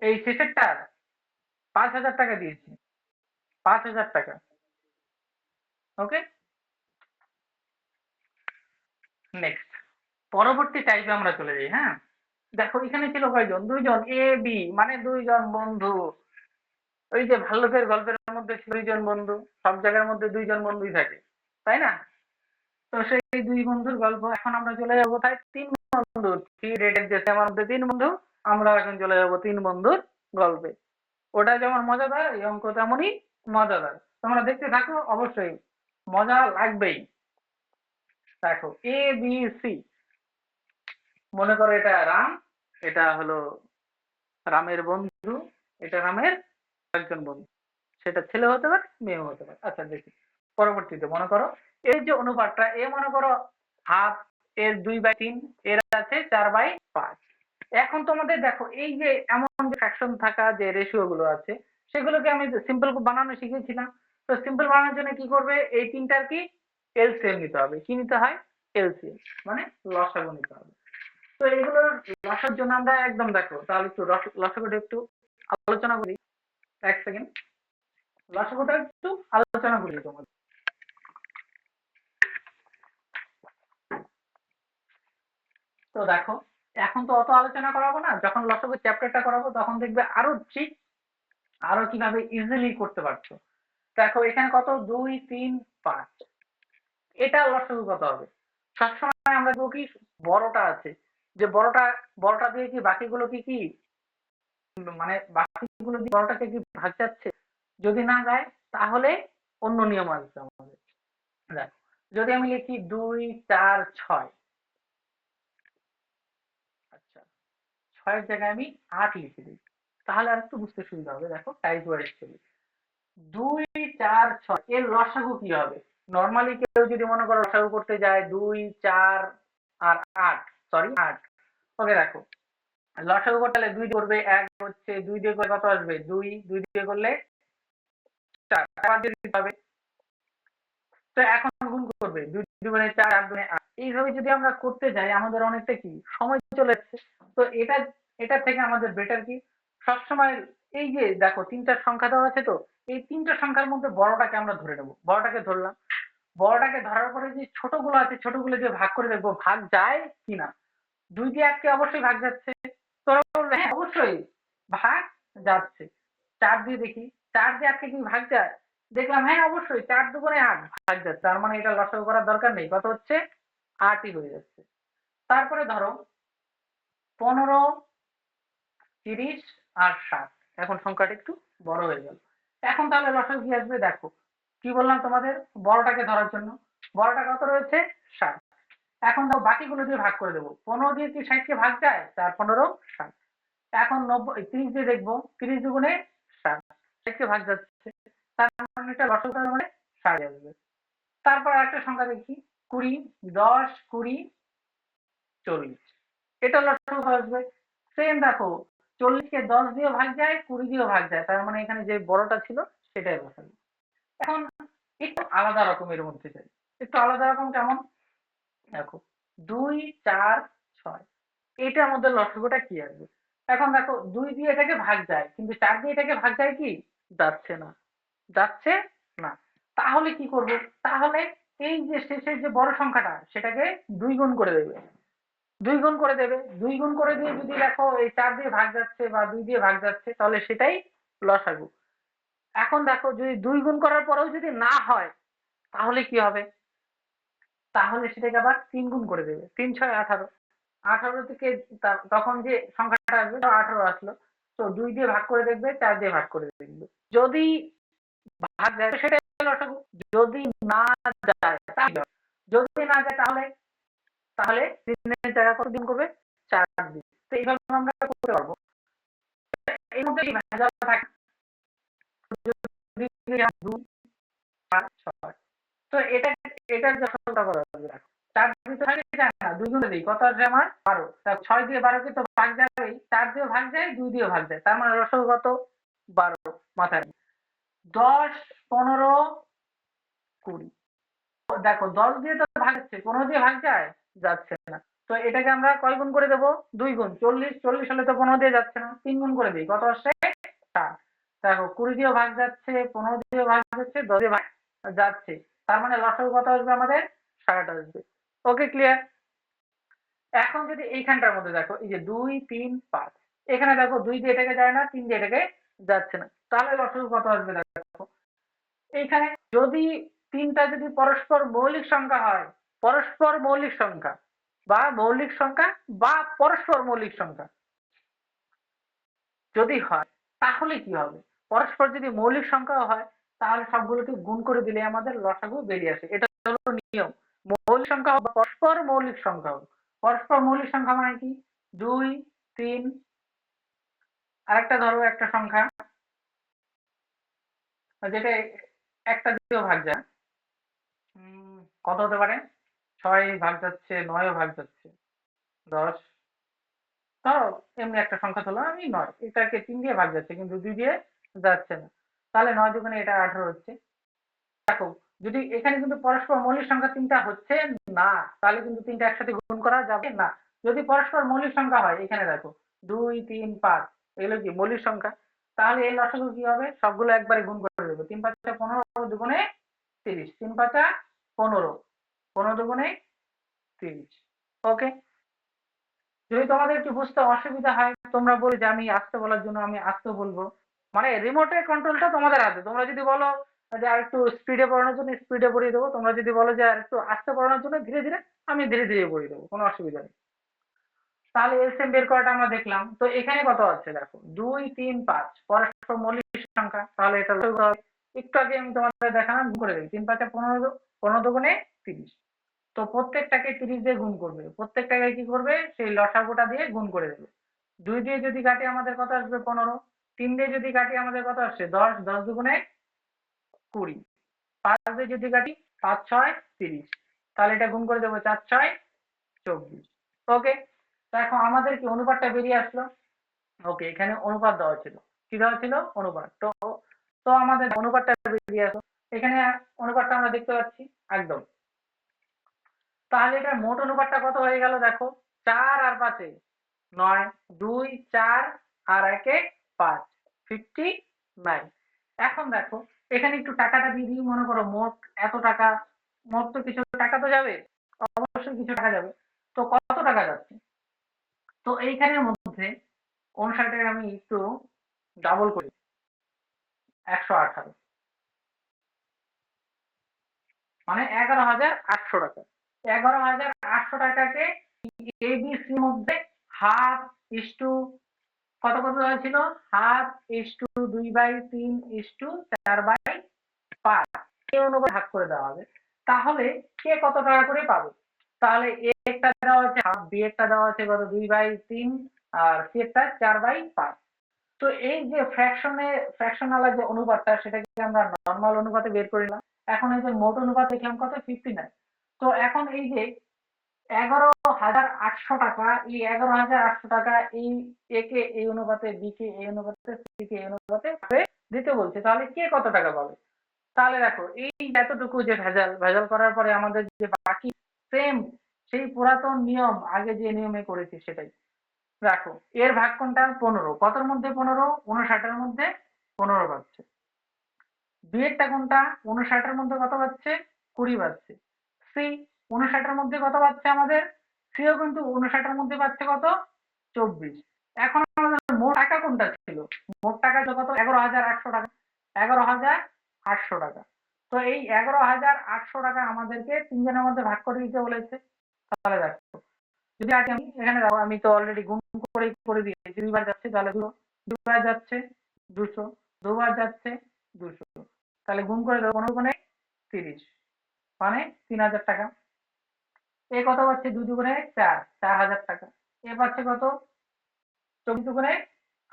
এই শেষেরটার 5,000 টাকা দিয়েছি, 5,000 টাকা। ওকে, নেক্সট পরবর্তী টাইপে আমরা চলে যাই। হ্যাঁ, দেখো এখানে ছিল কয়জন, দুইজন, এ বি মানে দুইজন বন্ধু। ওই যে ভাল্লুকের গল্পের মধ্যে ছিল দুইজন বন্ধু, সব জায়গার মধ্যে দুইজন বন্ধুই থাকে, তাই না? তো সেই দুই বন্ধুর গল্প। এখন আমরা চলে যাবো তাই তিন বন্ধু, থ্রি রেটের যে আমার মধ্যে তিন বন্ধু, আমরা এখন চলে যাবো তিন বন্ধুর গল্পে। ওটা যেমন মজাদার এই অঙ্ক তেমনই মজাদার, তোমরা দেখতে থাকো, অবশ্যই মজা লাগবেই। দেখো এ বি সি, মনে করো এটা রাম, এটা হলো রামের বন্ধু, এটা রামের একজন বন্ধু, সেটা ছেলে হতে পারে মেয়েও হতে পারে। আচ্ছা দেখি পরবর্তীতে মনে করো এই যে অনুপাতটা, এ মনে করো হাফ, এর 2/3, এর আছে 4/5। এখন তোমাদের দেখো এই যে এমন যে ফ্র্যাকশন থাকা যে রেশিও গুলো আছে সেগুলোকে আমি সিম্পল বানানো শিখেছিলাম। তো সিম্পল বানানোর জন্য কি করবে, এই তিনটার কি এলসিএম নিতে হবে। কি নিতে হয়, এলসিএম মানে লসাগু নিতে হবে। তো এগুলোর লসার জন্য আমরা একদম দেখো তাহলে একটু লসাগুটা একটু আলোচনা করি। এক সেকেন্ড, লসাগুটা একটু আলোচনা করি তোমাদের। তো দেখো এখন তো অত আলোচনা করাবো না, যখন লসাগু চ্যাপ্টারটা করাবো তখন দেখবে আরো ঠিক আরো কিভাবে ইজিলি করতে পারছো। দেখো এখানে কত 2, 3, 5, এটা লসাগু কত হবে। সবসময় আমরা দেখবো কি বড়টা আছে, যে বড়টা বড়টা দিয়ে কি বাকিগুলো কি কি মানে বাকিগুলো দিয়ে বড়টাকে কি ভাগ যাচ্ছে, যদি না যায় তাহলে অন্য নিয়ম আসবে আমাদের। দেখো যদি আমি লিখি 2, 4, 6, আচ্ছা 6 এর জায়গায় আমি 8 লিখে দিই, তাহলে আর একটু বুঝতে সুবিধা হবে। দেখো টাইপ ওয়াইজ চলি, 2, 4, 6 এর লসাগু কি হবে। নর্মালি কেউ যদি মনে করো লসাগু করতে যায় 2, 4 আর 8, সরি 8। ওকে দেখো লসাগু করতে হলে 2 করবে, 1 হচ্ছে 2 দিয়ে করে কত আসবে 2, 2 দিয়ে করলে 4, 4 দিয়ে দিতে হবে। তো এখন গুণ করবে 2 দুগুণে 4, 4 দুগুণে 8, এইভাবে যদি আমরা করতে যাই আমাদের অনেকটা কি সময় চলে যাচ্ছে। তো এটা থেকে আমাদের বেটার কি সবসময় এই যে দেখো তিনটা সংখ্যা দেওয়া আছে, তো এই তিনটা সংখ্যার মধ্যে বড়টাকে আমরা ধরে নেবো, বড়টাকে ধরলাম। বড়টাকে ধরার পরে যে ছোটগুলো আছে ছোটগুলো দিয়ে ভাগ করে দেখবো ভাগ যায় কিনা। 2 দিয়ে 1 কে অবশ্যই ভাগ যাচ্ছে, তোরা বলবে হ্যাঁ অবশ্যই ভাগ যাচ্ছে। 4 দিয়ে দেখি, 4 দিয়ে 1 কে কি ভাগ যায়, দেখলাম হ্যাঁ অবশ্যই 4 দুগুণে 8 ভাগ যাচ্ছে, তার মানে এটা লসাগু করার দরকার নেই, কত হচ্ছে 8ই হয়ে যাচ্ছে। তারপরে ধরো 15, 30 আর 7, এখন সংখ্যাটা একটু বড় হয়ে গেল। এখন তাহলে লসাগু কি আসবে, দেখো কি বললাম তোমাদের বড়টাকে ধরার জন্য, বড়টা কত রয়েছে 7। এখন দাও বাকিগুলো দিয়ে ভাগ করে দেবো, 15 দিয়ে কি 60 কে ভাগ যায়, 4, 15, 60। এখন 90, 30 দিয়ে দেখবো 30 দুগুণে 60, 60 কে ভাগ যাচ্ছে, তার মানে এটা লসাগু তার মানে 60 আসবে। তারপর আরেকটা সংখ্যা দেখি 20, 10, 20, 40, এটা লসাগু আসবে। সেম দেখো 40 কে 10 দিয়ে ভাগ যায়, 20 দিয়েও ভাগ যায়, তার মানে এখানে যে বড়টা ছিল সেটাই লসাগু। এখন একটু আলাদা রকমের মধ্যে যাই, একটু আলাদা রকম কেমন, দেখো 2, 4, 6, এটার মধ্যে লসাগুটা কি আসবে। এখন দেখো 2 দিয়ে এটাকে ভাগ যায় কিন্তু 4 দিয়ে এটাকে ভাগ যায় কি, যাচ্ছে না, যাচ্ছে না। তাহলে কি করব, তাহলে এই যে শেষের যে বড় সংখ্যাটা সেটাকে 2 গুণ করে দেবে, 2 গুণ করে দেবে, 2 গুণ করে দিয়ে যদি দেখো এই 4 দিয়ে ভাগ যাচ্ছে বা 2 দিয়ে ভাগ যাচ্ছে তাহলে সেটাই লসাগু। এখন দেখো যদি 2 গুণ করার পরেও যদি না হয় তাহলে কি হবে, তাহলে সেটাকে আবার 3 গুণ করে দেবে, 3, 6, 18, 18 থেকে তখন যে সংখ্যাটা আসবে 18 আসলো। তো 2 দিয়ে ভাগ করে দেখবে, 4 দিয়ে ভাগ করে দেখবে, যদি ভাগ যায় সেটাই লসাগু, যদি না যায় তাহলে যদি না যায় তাহলে তাহলে 3 জায়গা কত দিন করবে, 4 দিন। তো এইভাবে আমরা করতে পারবো। এর মধ্যে ভেজাল থাকে, তো এটা এটার যথাযথ করা যাবে। দেখো 4 দিয়ে তো ভাগে যায় না, 2 গুণে দিই, কত আসবে আমার 12। তা 6 দিয়ে 12 কে তো ভাগ যাবেই, 4 দিয়েও ভাগ যায়, 2 দিয়েও ভাগ যায়, তার মানে রসগো কত 12 মাথায়। 10, 15, 20। দেখো 10 দিয়ে তো ভাগ যাচ্ছে, 15 দিয়ে ভাগ যায়, যাচ্ছে না। তো এটাকে আমরা কয় গুণ করে দেবো, 2 গুণ। 40, 40 হলে তো 15 দিয়ে যাচ্ছে না, 3 গুণ করে দিই, কত আসছে 7। দেখো 20 দিয়েও ভাগ যাচ্ছে, 15 দিয়েও ভাগ যাচ্ছে, 10 দিয়ে ভাগ যাচ্ছে, তার মানে লসাগু কত আসবে আমাদের 60 আসবে। ওকে, ক্লিয়ার। এখন যদি এইখানটার মধ্যে দেখো, এই যে 2, 3, 5, এখানে দেখো 2 দিয়ে এটাকে যায় না, 3 দিয়ে এটাকে যাচ্ছে না, তাহলে লসাগু কত আসবে দেখো। এইখানে যদি তিনটা যদি পরস্পর মৌলিক সংখ্যা হয়, পরস্পর মৌলিক সংখ্যা বা মৌলিক সংখ্যা বা পরস্পর মৌলিক সংখ্যা যদি হয়, তাহলে কি হবে, পরস্পর যদি মৌলিক সংখ্যা হয়, তাহলে সবগুলোকে গুণ করে দিলে আমাদের লসাগু বেরিয়ে আসে। এটা হলো নিয়ম। মৌলিক সংখ্যা হোক বা পরস্পর মৌলিক সংখ্যা হোক। পরস্পর মৌলিক সংখ্যা মানে কি, 2, 3, আরেকটা ধরো একটা সংখ্যা যেটা একটা দিয়েও ভাগ যায়। কত হতে পারে, 6 ভাগ যাচ্ছে, 9 ভাগ যাচ্ছে, 10, ধরো এমনি একটা সংখ্যা হলো আমি 9, এটাকে 3 দিয়ে ভাগ যাচ্ছে কিন্তু 2 দিয়ে যাচ্ছে না, তাহলে 9 দুগুণে এটা 18 হচ্ছে। দেখো যদি এখানে কিন্তু পরস্পর মৌলিক সংখ্যা তিনটা হচ্ছে না, তাহলে কিন্তু তিনটা একসাথে গুণ করা যাবে না। যদি পরস্পর মৌলিক সংখ্যা হয়, এখানে দেখো 2, 3, 5, এগুলো কি মৌলিক সংখ্যা, তাহলে এই লসাগু কি হবে, সবগুলো একবারে গুণ করে দেবো। 3 5 15, দুগুণে 30, 3 5 15, 15 দুগুণে 30। ওকে, যদি তোমাদের একটু বুঝতে অসুবিধা হয়, তোমরা বলে যে আমি আসতে বলার জন্য আমি আসতে বলবো, মানে রিমোটের কন্ট্রোলটা তোমাদের হাতে। তোমরা যদি বলো যে আর একটু স্পিডে পড়ানোর জন্য স্পিডে পড়িয়ে দেবো, তোমরা যদি বলো যে আর একটু আস্তে পড়ানোর জন্য ধীরে ধীরে, আমি ধীরে ধীরে পড়িয়ে দেবো, কোনো অসুবিধা নেই। তাহলে এলসিএম বের করাটা আমরা দেখলাম। তো এখানে কত আছে দেখো, 2, 3, 5 পরস্পর মৌলিক সংখ্যা, তাহলে এটা লসাগু হবে। একটু আগে আমি তোমাদের দেখালাম, গুণ করে দেবে, 3 5 15, 15 দুগুণে 30। তো প্রত্যেকটাকে 30 দিয়ে গুণ করবে, প্রত্যেকটাকে কি করবে, সেই লসাগুটা দিয়ে গুণ করে দেবে। 2 দিয়ে যদি কাটি আমাদের কত আসবে 15, 3 দিয়ে যদি কাটি আমাদের কত আসছে 10, 10 দুগুণে 20, 5 দিয়ে যদি কাটি 5 6 30, তাহলে এটা গুণ করে দেবো 4 6 24। ওকে, তো এখন আমাদের কি অনুপাতটা বেরিয়ে আসলো। ওকে, এখানে অনুপাত দেওয়া ছিল, কি দেওয়া ছিল, অনুপাত। তো তো আমাদের অনুপাতটা বেরিয়ে আসলো, এখানে অনুপাতটা আমরা দেখতে পাচ্ছি একদম। তাহলে এটার মোট অনুপাতটা কত হয়ে গেল দেখো, 4 আর 5 এ 9, 2 4 আর 1 এ 5, 59। এখন দেখো এখানে একটু টাকাটা দিয়ে দিই, মনে করো মোট এত টাকা, মোট তো কিছু টাকা তো যাবে, অবশ্যই কিছু টাকা যাবে। তো কত টাকা যাচ্ছে, তো এইখানের মধ্যে 59 আমি একটু ডাবল করি, 118, মানে 11,800 টাকা। 11,800 টাকাকে এবিসির মধ্যে হাফ ইস্টু কত কত হয়েছিল, হাফ ইস্টু 2/3 ইস্টু 4/5 এই অনুপাতে ভাগ করে দেওয়া হবে। তাহলে কে কত টাকা করে পাবে, তাহলে এ একটা দেওয়া আছে হাফ, বি একটা দেওয়া আছে কত 2/3, আর সি একটা 4/5। তো এই যে ফ্র্যাকশনাল যে অনুপাতটা, সেটাকে আমরা নর্মাল অনুপাতে বের করে নিলাম। এখন এই যে মোট অনুপাত দেখলাম কত 59। তো এখন এই যে 11,800 টাকা, এই 11,800 টাকা এই এ কে এই অনুপাতে, বি কে এই অনুপাতে, সি কে এই অনুপাতে দিতে বলছে, তাহলে কে কত টাকা পাবে। তাহলে দেখো এই এতটুকু যে ভেজাল ভেজাল করার পরে আমাদের যে বাকি সেম সেই পুরাতন নিয়ম, আগে যে নিয়মে করেছি সেটাই। দেখো এর ভাগ কোনটা, 15, কতর মধ্যে 15, 59-এর মধ্যে 15 পাচ্ছে। দুইয়েরটা কোনটা, 59-এর মধ্যে কত পাচ্ছে, 20 পাচ্ছে। সি 59-এর মধ্যে কত পাচ্ছে আমাদের, সিও কিন্তু 59-এর মধ্যে পাচ্ছে কত, 24। এখন আমাদের মোট টাকা কোনটা ছিল, মোট টাকা ছিল কত, 11,800 টাকা, 11,800 টাকা। তো এই 11,800 টাকা আমাদেরকে তিনজনের মধ্যে ভাগ করে দিতে বলেছে। তাহলে দেখো যদি আগে আমি এখানে দেখো, আমি তো অলরেডি গুণ করে দিয়েছি, 2 বার যাচ্ছে তাহলে 200, 2 বার যাচ্ছে 200, 2 বার যাচ্ছে 200, তাহলে গুণ করে দেবো 15 গুণে 30, মানে 3,000 টাকা। এ কত পাচ্ছে 2 দুগুণে 4, 4000 টাকা। এ পাচ্ছে কত 24 দুগুণে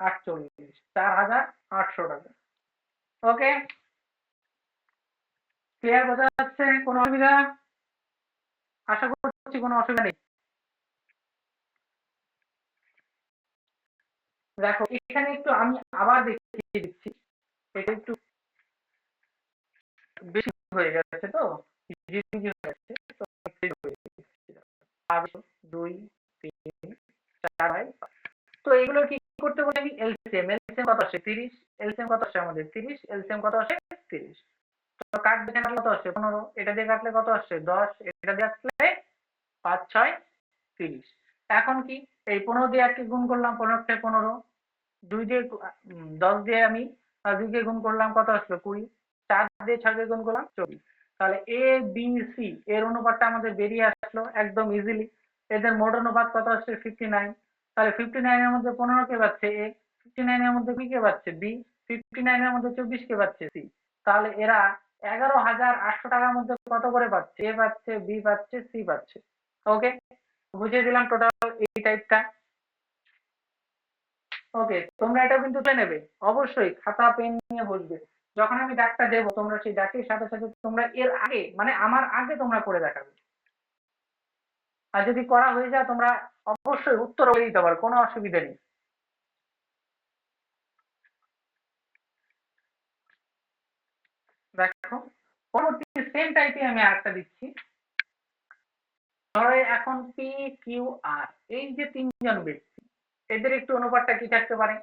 48, 4800 টাকা। ওকে, ক্লিয়ার? বোঝা যাচ্ছে? কোনো অসুবিধা? আশা করছি কোনো অসুবিধা নেই। দেখো এখানে একটু আমি আবার দেখিয়ে দিচ্ছি, এটা একটু বেশি হয়ে গেছে তো, হয়ে গেছে তো, 2 3 4 হয়। তো এগুলো কি করতে বলে আমি এলসিএম, এলসিএম কত আসে 30, এলসিএম কত আসে আমাদের 30, এলসিএম কত আসে 30। তো কাটবে কাটলে কত আসে 15, এটা দিয়ে কাটলে কত আসছে 10, এটা দিয়ে কাটলে 5 6 30। এখন কি এই 15 দিয়ে এককে গুণ করলাম, 15 কে 15, 2 দিয়ে 10 দিয়ে আমি 2 কে গুণ করলাম, কত আসলো 20, 4 দিয়ে 6 দিয়ে গুণ করলাম 24। তাহলে এ বি সি এর অনুপাতটা আমাদের বেরিয়ে আসলো একদম ইজিলি। এদের মোট অনুপাত কত আসছে 59। তাহলে 59 এর মধ্যে 15 কে পাচ্ছে এ, 59 এর মধ্যে বি কে পাচ্ছে বি, 59 এর মধ্যে 24 কে পাচ্ছে সি। তাহলে এরা 11,800 টাকার মধ্যে কত করে পাচ্ছে? এ পাচ্ছে, বি পাচ্ছে, সি পাচ্ছে। ওকে, বুঝিয়ে দিলাম টোটাল এই টাইপটা। ওকে, তোমরা এটাও কিন্তু তুলে নেবে, অবশ্যই খাতা পেন নিয়ে বসবে। যখন আমি ডাকটা দেবো তোমরা সেই ডাকের সাথে সাথে তোমরা এর আগে মানে আমার আগে তোমরা করে দেখাবে। আর যদি করা হয়ে যায় তোমরা অবশ্যই উত্তর বলে দিতে পারো, কোনো অসুবিধা নেই। দেখো পরবর্তী সেম টাইপে আমি আরেকটা দিচ্ছি। ধরো এখন পি কিউ আর এই যে তিনজন ব্যক্তি, এদের একটু অনুপাতটা কি থাকতে পারে?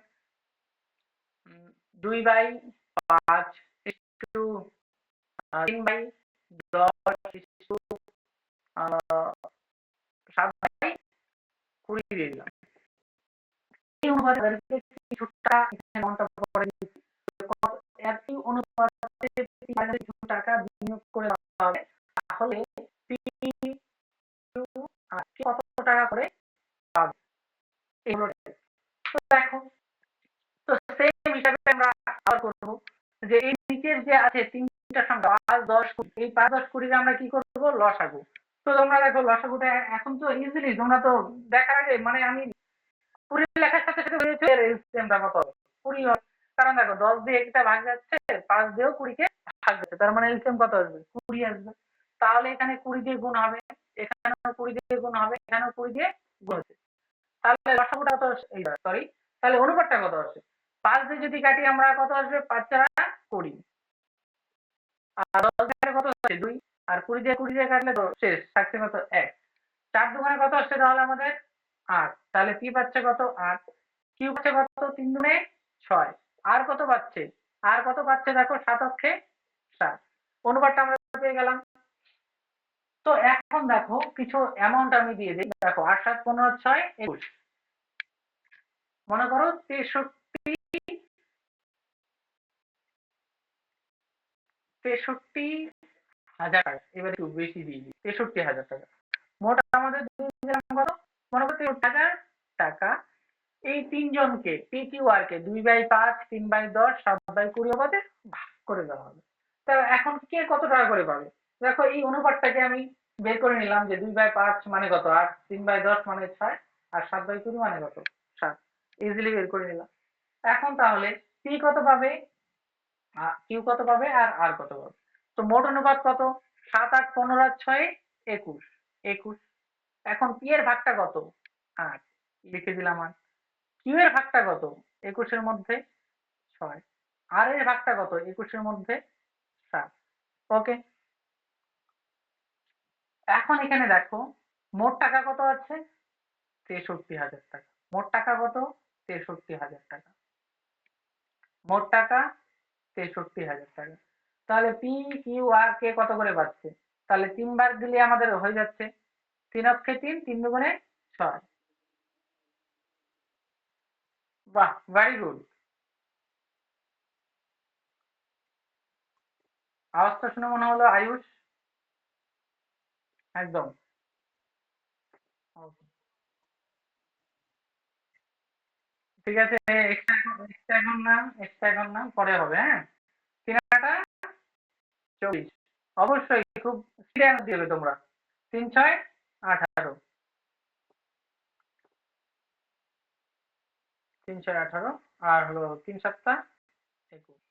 2/5 একটু 3/10 7/20 দিয়ে দিলাম। এই অনুপাতে কিছুটা করে দিচ্ছি, একই অনুপাতে কিছু টাকা বিনিয়োগ করে দেওয়া হবে, তাহলে কত টাকা করে পাবে এগুলো। তো দেখো, তো সেম হিসাবে আমরা আবার করব যে এই নিচের যে আছে তিনটা সংখ্যা 5 10 20, এই 5 10 20 আমরা কি করব লসাগু। তো তোমরা দেখো লসাগুটা এখন তো ইজিলি তোমরা তো দেখার আগে মানে আমি 20 লেখার সাথে সাথে হয়েছে এলসিএমটা কত হবে 20 হবে। কারণ দেখো 10 দিয়ে একটা ভাগ যাচ্ছে, 5 দিয়েও 20 কে ভাগ যাচ্ছে, তার মানে এলসিএম কত আসবে 20 আসবে। তাহলে এখানে 20 দিয়ে গুণ হবে, এখানেও 20 দিয়ে গুণ হবে, এখানেও 20 দিয়ে গুণ হচ্ছে। তাহলে লসাগুটা কত? সরি, তাহলে অনুপাতটা কত আসে? 5 দিয়ে যদি কাটি আমরা কত আসবে? 5 4 20, আর 10 দিয়ে কত আসছে 2, আর 20 দিয়ে কাটলে তো শেষ, থাকছে কত 1। 4 দুগুণে কত আসছে তাহলে আমাদের 8, তাহলে পি পাচ্ছে কত 8, কিউ পাচ্ছে কত 3 দুগুণে 6, আর কত পাচ্ছে? আর কত পাচ্ছে দেখো 7 অক্ষে 7, অনুপাতটা আমরা পেয়ে গেলাম। তো এখন দেখো কিছু অ্যামাউন্ট আমি দিয়ে দিই। দেখো 8 7 15 6 21, মনে করো 63,000 টাকা। এবার একটু বেশি দিয়ে দিই, 63,000 টাকা। মোট আমাদের দিয়ে দিলাম কত? মনে করো 63,000 টাকা এই তিনজনকে পি কিউ আর কে 2/5 3/10 7/20 অবাদে ভাগ করে দেওয়া হবে। তা এখন কে কত টাকা করে পাবে? দেখো এই অনুপাতটাকে আমি বের করে নিলাম যে 2/5 মানে কত 8, 3/10 মানে 6, আর 7/20 মানে কত 7, ইজিলি বের করে নিলাম। এখন তাহলে পি কত পাবে, কিউ কত পাবে, আর আর কত পাবে? তো মোট অনুপাত কত? 7 8 15 আর 6 21, 21। এখন পি এর ভাগটা কত? 8, লিখে দিলাম 8। কিউ এর ভাগটা কত? 21 এর মধ্যে 6, আর এর ভাগটা কত? 21 এর মধ্যে 7। ওকে, এখন এখানে দেখো মোট টাকা কত আছে? 63,000 টাকা। মোট টাকা কত? 63,000 টাকা। মোট টাকা 63,000 টাকা। তাহলে পি কিউ আর কে কত করে পাচ্ছে? তাহলে 3 বার দিলে আমাদের হয়ে যাচ্ছে 3 অক্ষে 3, 3 দুগুণে 6। বাহ, ভেরি গুড। আওয়াজটা শুনে মনে হলো আয়ুষ একদম। Okay, ঠিক আছে, এক্সট্রা এখন না, এক্সট্রা এখন না, পরে হবে। হ্যাঁ, 3 8 24, অবশ্যই খুব সিরিয়াস দিবে তোমরা। 3 6 18, 3 6 18, আর হলো 3 7 21,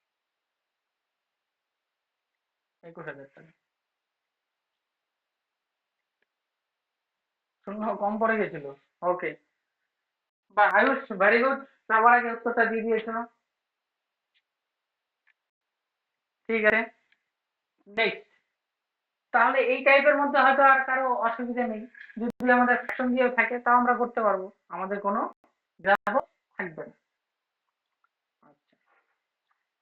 21,000 টাকা। শূন্য কম পড়ে গেছিল। ওকে, বা আয়ুষ, ভেরি গুড, সবার আগে উত্তরটা দিয়ে দিয়েছো। ঠিক আছে, নেক্সট। তাহলে এই টাইপের মধ্যে হয়তো আর কারো অসুবিধা নেই, যদি আমাদের ফ্র্যাকশন দিয়ে থাকে তাও আমরা করতে পারবো, আমাদের কোনো গ্রাহ থাকবে না। আচ্ছা,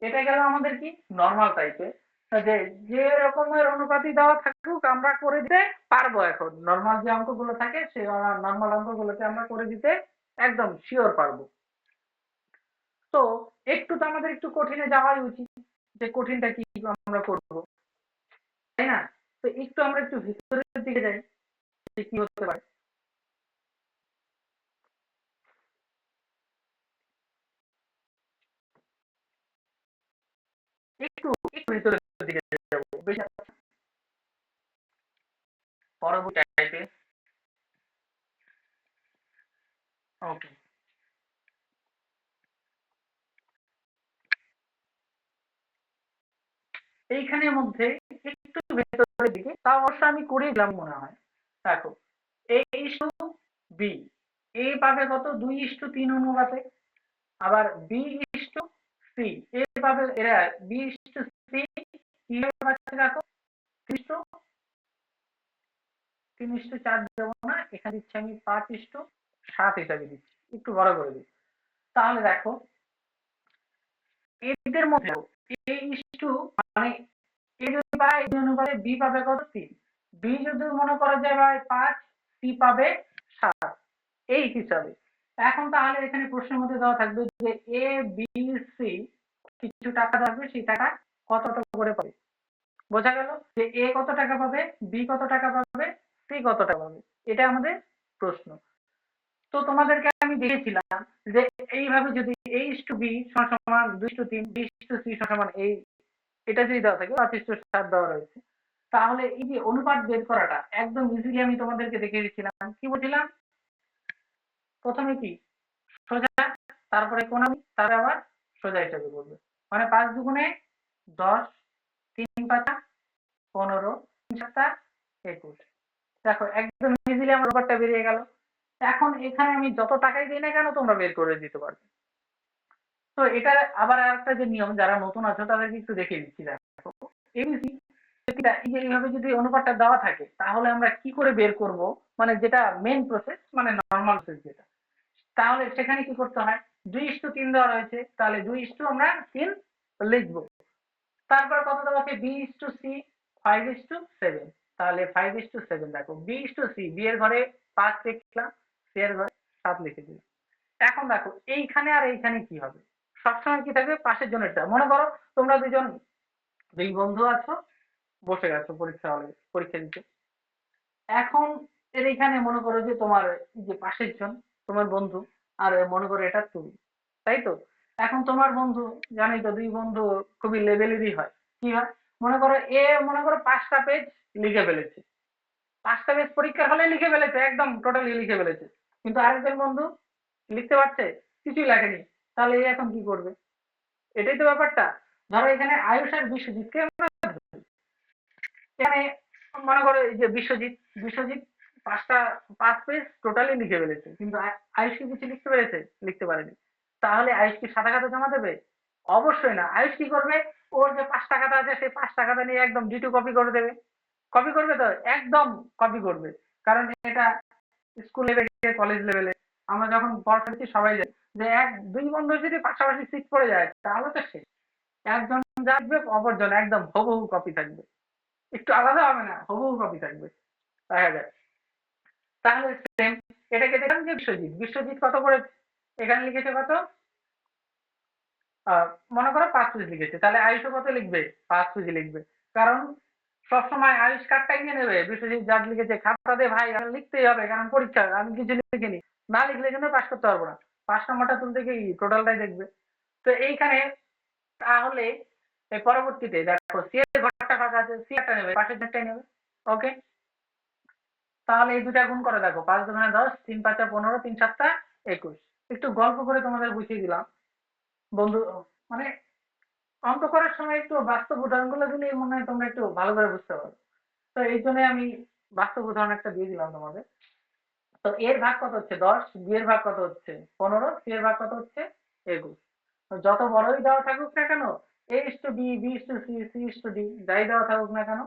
এটা গেল আমাদের কি নর্মাল টাইপের, যে যে রকমের অনুপাতি দেওয়া থাকুক আমরা করে দিতে পারবো। এখন নর্মাল যে অঙ্কগুলো থাকে সেই নর্মাল অঙ্কগুলোকে আমরা করে দিতে একদম শিওর পারবো। তো একটু তো আমাদের একটু কঠিনে যাওয়াই উচিত, যে কঠিনটা কি আমরা করবো, তাই না? তো একটু আমরা একটু ভিতরের দিকে যাই, যে কি হতে পারে। একটু একটু ভিতরের দিকে যাবো, বেশি পরবর্তী টাইপে। ওকে, এইখানের মধ্যে একটু ভেতরের দিকে, তা অবশ্য আমি করেছিলাম মনে হয়। দেখো, এ ইস্টু বি, এ পাবে কত 2:3 অনুপাতে, আবার বি ইস্টু সি, এ পাবে এরা বি ইস্টু সি কিভাবে পাচ্ছে দেখো, 3:4 দেবো না, এখানে দিচ্ছি আমি 5:7 হিসাবে দিচ্ছি, একটু বড় করে দিচ্ছি। তাহলে দেখো এদের মধ্যে এ ইস্টু মানে এ যদি পায় এই অনুপাতে বি পাবে কত 3, বি যদি মনে করা যায় ভাই 5, সি পাবে 7, এই হিসাবে। এখন তাহলে এখানে প্রশ্নের মধ্যে দেওয়া থাকবে যে এ বি সি কিছু টাকা থাকবে, সেই টাকা কত করে পাবে। বোঝা গেল যে এ কত টাকা পাবে, বি কত টাকা পাবে, সি কত টাকা পাবে, এটা আমাদের প্রশ্ন। তো তোমাদেরকে আমি দেখেছিলাম যে এইভাবে যদি এ ইস্টু বি সমান 2:3, বি ইস্টু সি সমান এই, এটা যদি দেওয়া থাকে 5:7 দেওয়া রয়েছে, তাহলে এই যে অনুপাত বের করাটা একদম ইজিলি আমি তোমাদেরকে দেখিয়ে দিচ্ছিলাম। কি বলছিলাম, প্রথমে কি সোজা, তারপরে কোণামি, তারপরে আবার সোজা হিসাবে করবে। মানে 5 × 2 = 10, 3 × 5 = 15, 3 × 7 = 21। দেখো একদম ইজিলি আমার ব্যাপারটা বেরিয়ে গেল। এখন এখানে আমি যত টাকাই দিই না কেন তোমরা বের করে দিতে পারবে। তো এটা আবার আরেকটা যে নিয়ম, যারা নতুন আছো তাদেরকে একটু দেখিয়ে দিচ্ছি। দেখো এবিসি এই যে এইভাবে যদি অনুপাতটা দেওয়া থাকে তাহলে আমরা কি করে বের করব, মানে যেটা মেন প্রসেস, মানে নর্মাল প্রসেস যেটা, তাহলে সেখানে কি করতে হয়, 2:3 দেওয়া রয়েছে, তাহলে 2 আমরা 3 লিখবো। তারপর কত দেওয়া আছে, B/C 5:7, তাহলে 5:7। দেখো B/C, বি এর ঘরে 5 লিখলাম, সি এর ঘরে 7 লিখে দিলাম। এখন দেখো এইখানে আর এইখানে কি হবে, সবসময় কি থাকবে, পাশের জনেরটা। মনে করো তোমরা দুই বন্ধু আছো, বসে গেছো পরীক্ষা হলে পরীক্ষা দিতে। এখন এর এখানে মনে করো যে তোমার যে পাশের জন তোমার বন্ধু, আর মনে করো এটা তুমি, তাই তো? এখন তোমার বন্ধু, জানোই তো দুই বন্ধু খুবই লেভেলেরই হয়। কি হয়, মনে করো এ মনে করো 5টা পেজ লিখে ফেলেছে, 5টা পেজ পরীক্ষার হলে লিখে ফেলেছে, একদম টোটালি লিখে ফেলেছে, কিন্তু আরেকজন বন্ধু লিখতে পারছে, কিছুই লেখেনি। তাহলে এ এখন কি করবে, এটাই তো ব্যাপারটা। ধরো এখানে আয়ুষ আর বিশ্বজিৎকে আমরা ধরি। এখানে মনে করো এই যে বিশ্বজিৎ, বিশ্বজিৎ 5 পেজ টোটালি লিখে ফেলেছে, কিন্তু আয়ুষ কি কিছু লিখতে পেরেছে, লিখতে পারেনি। তাহলে আয়ুষ কি সাদা খাতা জমা দেবে? অবশ্যই না। আয়ুষ কি করবে, ওর যে 5টা খাতা আছে সেই 5টা খাতা নিয়ে একদম ডিটু কপি করে দেবে। কপি করবে তো একদম কপি করবে, কারণ এটা স্কুল লেভেলে কলেজ লেভেলে আমরা যখন পড়াশোনা করছি সবাই জানি যে এক দুই বন্ধু যদি পাশাপাশি সিট পড়ে যায় তাহলে তো সে একজন যাবে, অপরজন একদম হুবহু কপি থাকবে, একটু আলাদা হবে না, হুবহু কপি থাকবে, দেখা যায়। তাহলে সেম, এটাকে দেখলাম যে বিশ্বজিৎ, বিশ্বজিৎ কত করে এখানে লিখেছে কত, আহ, মনে করো 5 পেজ লিখেছে, তাহলে আয়ুষও কত লিখবে, 5 পেজ লিখবে। কারণ সবসময় আয়ুষ কার্ডটা নিয়ে নেবে, বিশ্বজিৎ যা লিখেছে খাতা দে ভাই, আমার লিখতেই হবে, কারণ পরীক্ষা আমি কিছু লিখিনি, না লিখলে কিন্তু পাস করতে পারবো না। 5 নম্বরটা তুলতে গিয়ে টোটালটাই দেখবে। তো এইখানে তাহলে এই পরবর্তীতে দেখো সি এর ঘরটা ফাঁকা আছে, সি একটা নেবে, পাশের ঘরটাই নেবে। ওকে, তাহলে এই দুটা গুণ করে দেখো, 5 দুগুণে 10, 3 5 15, 3 7 21। একটু গল্প করে তোমাদের বুঝিয়ে দিলাম বন্ধু, মানে অঙ্ক করার সময় একটু বাস্তব উদাহরণগুলো দিলে মনে হয় তোমরা একটু ভালো করে বুঝতে পারো। তো এই জন্য আমি বাস্তব উদাহরণ একটা দিয়ে দিলাম তোমাদের। তো এর ভাগ কত হচ্ছে 10, বি এর ভাগ কত হচ্ছে 15, সি এর ভাগ কত হচ্ছে 21। তো যত বড়ই দেওয়া থাকুক না কেন, A is to B, B is to C, C is to D, যাই দেওয়া থাকুক না কেন,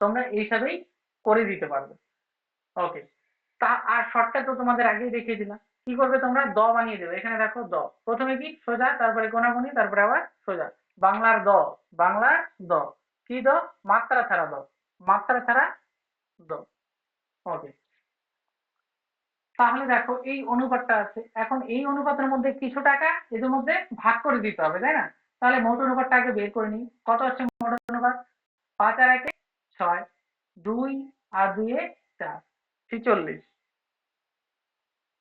তোমরা এই হিসাবেই করে দিতে পারবে। ওকে, তা আর শর্টটা তো তোমাদের আগেই দেখিয়ে দিলাম। কি করবে তোমরা, দ বানিয়ে দেবে। এখানে দেখো দ, প্রথমে কি সোজা, তারপরে কোনাকুনি, তারপরে আবার সোজা। বাংলার দ, বাংলার দ, কি দ, মাত্রা ছাড়া দ, মাত্রা ছাড়া দ। ওকে, তাহলে দেখো এই অনুপাতটা আছে, এখন এই অনুপাতের মধ্যে কিছু টাকা এদের মধ্যে ভাগ করে দিতে হবে, তাই না? তাহলে মোট অনুপাতটা আগে বের করে নিই। কত হচ্ছে মোট অনুপাত, 5 আর 1 6, 2 আর 2 4, 46।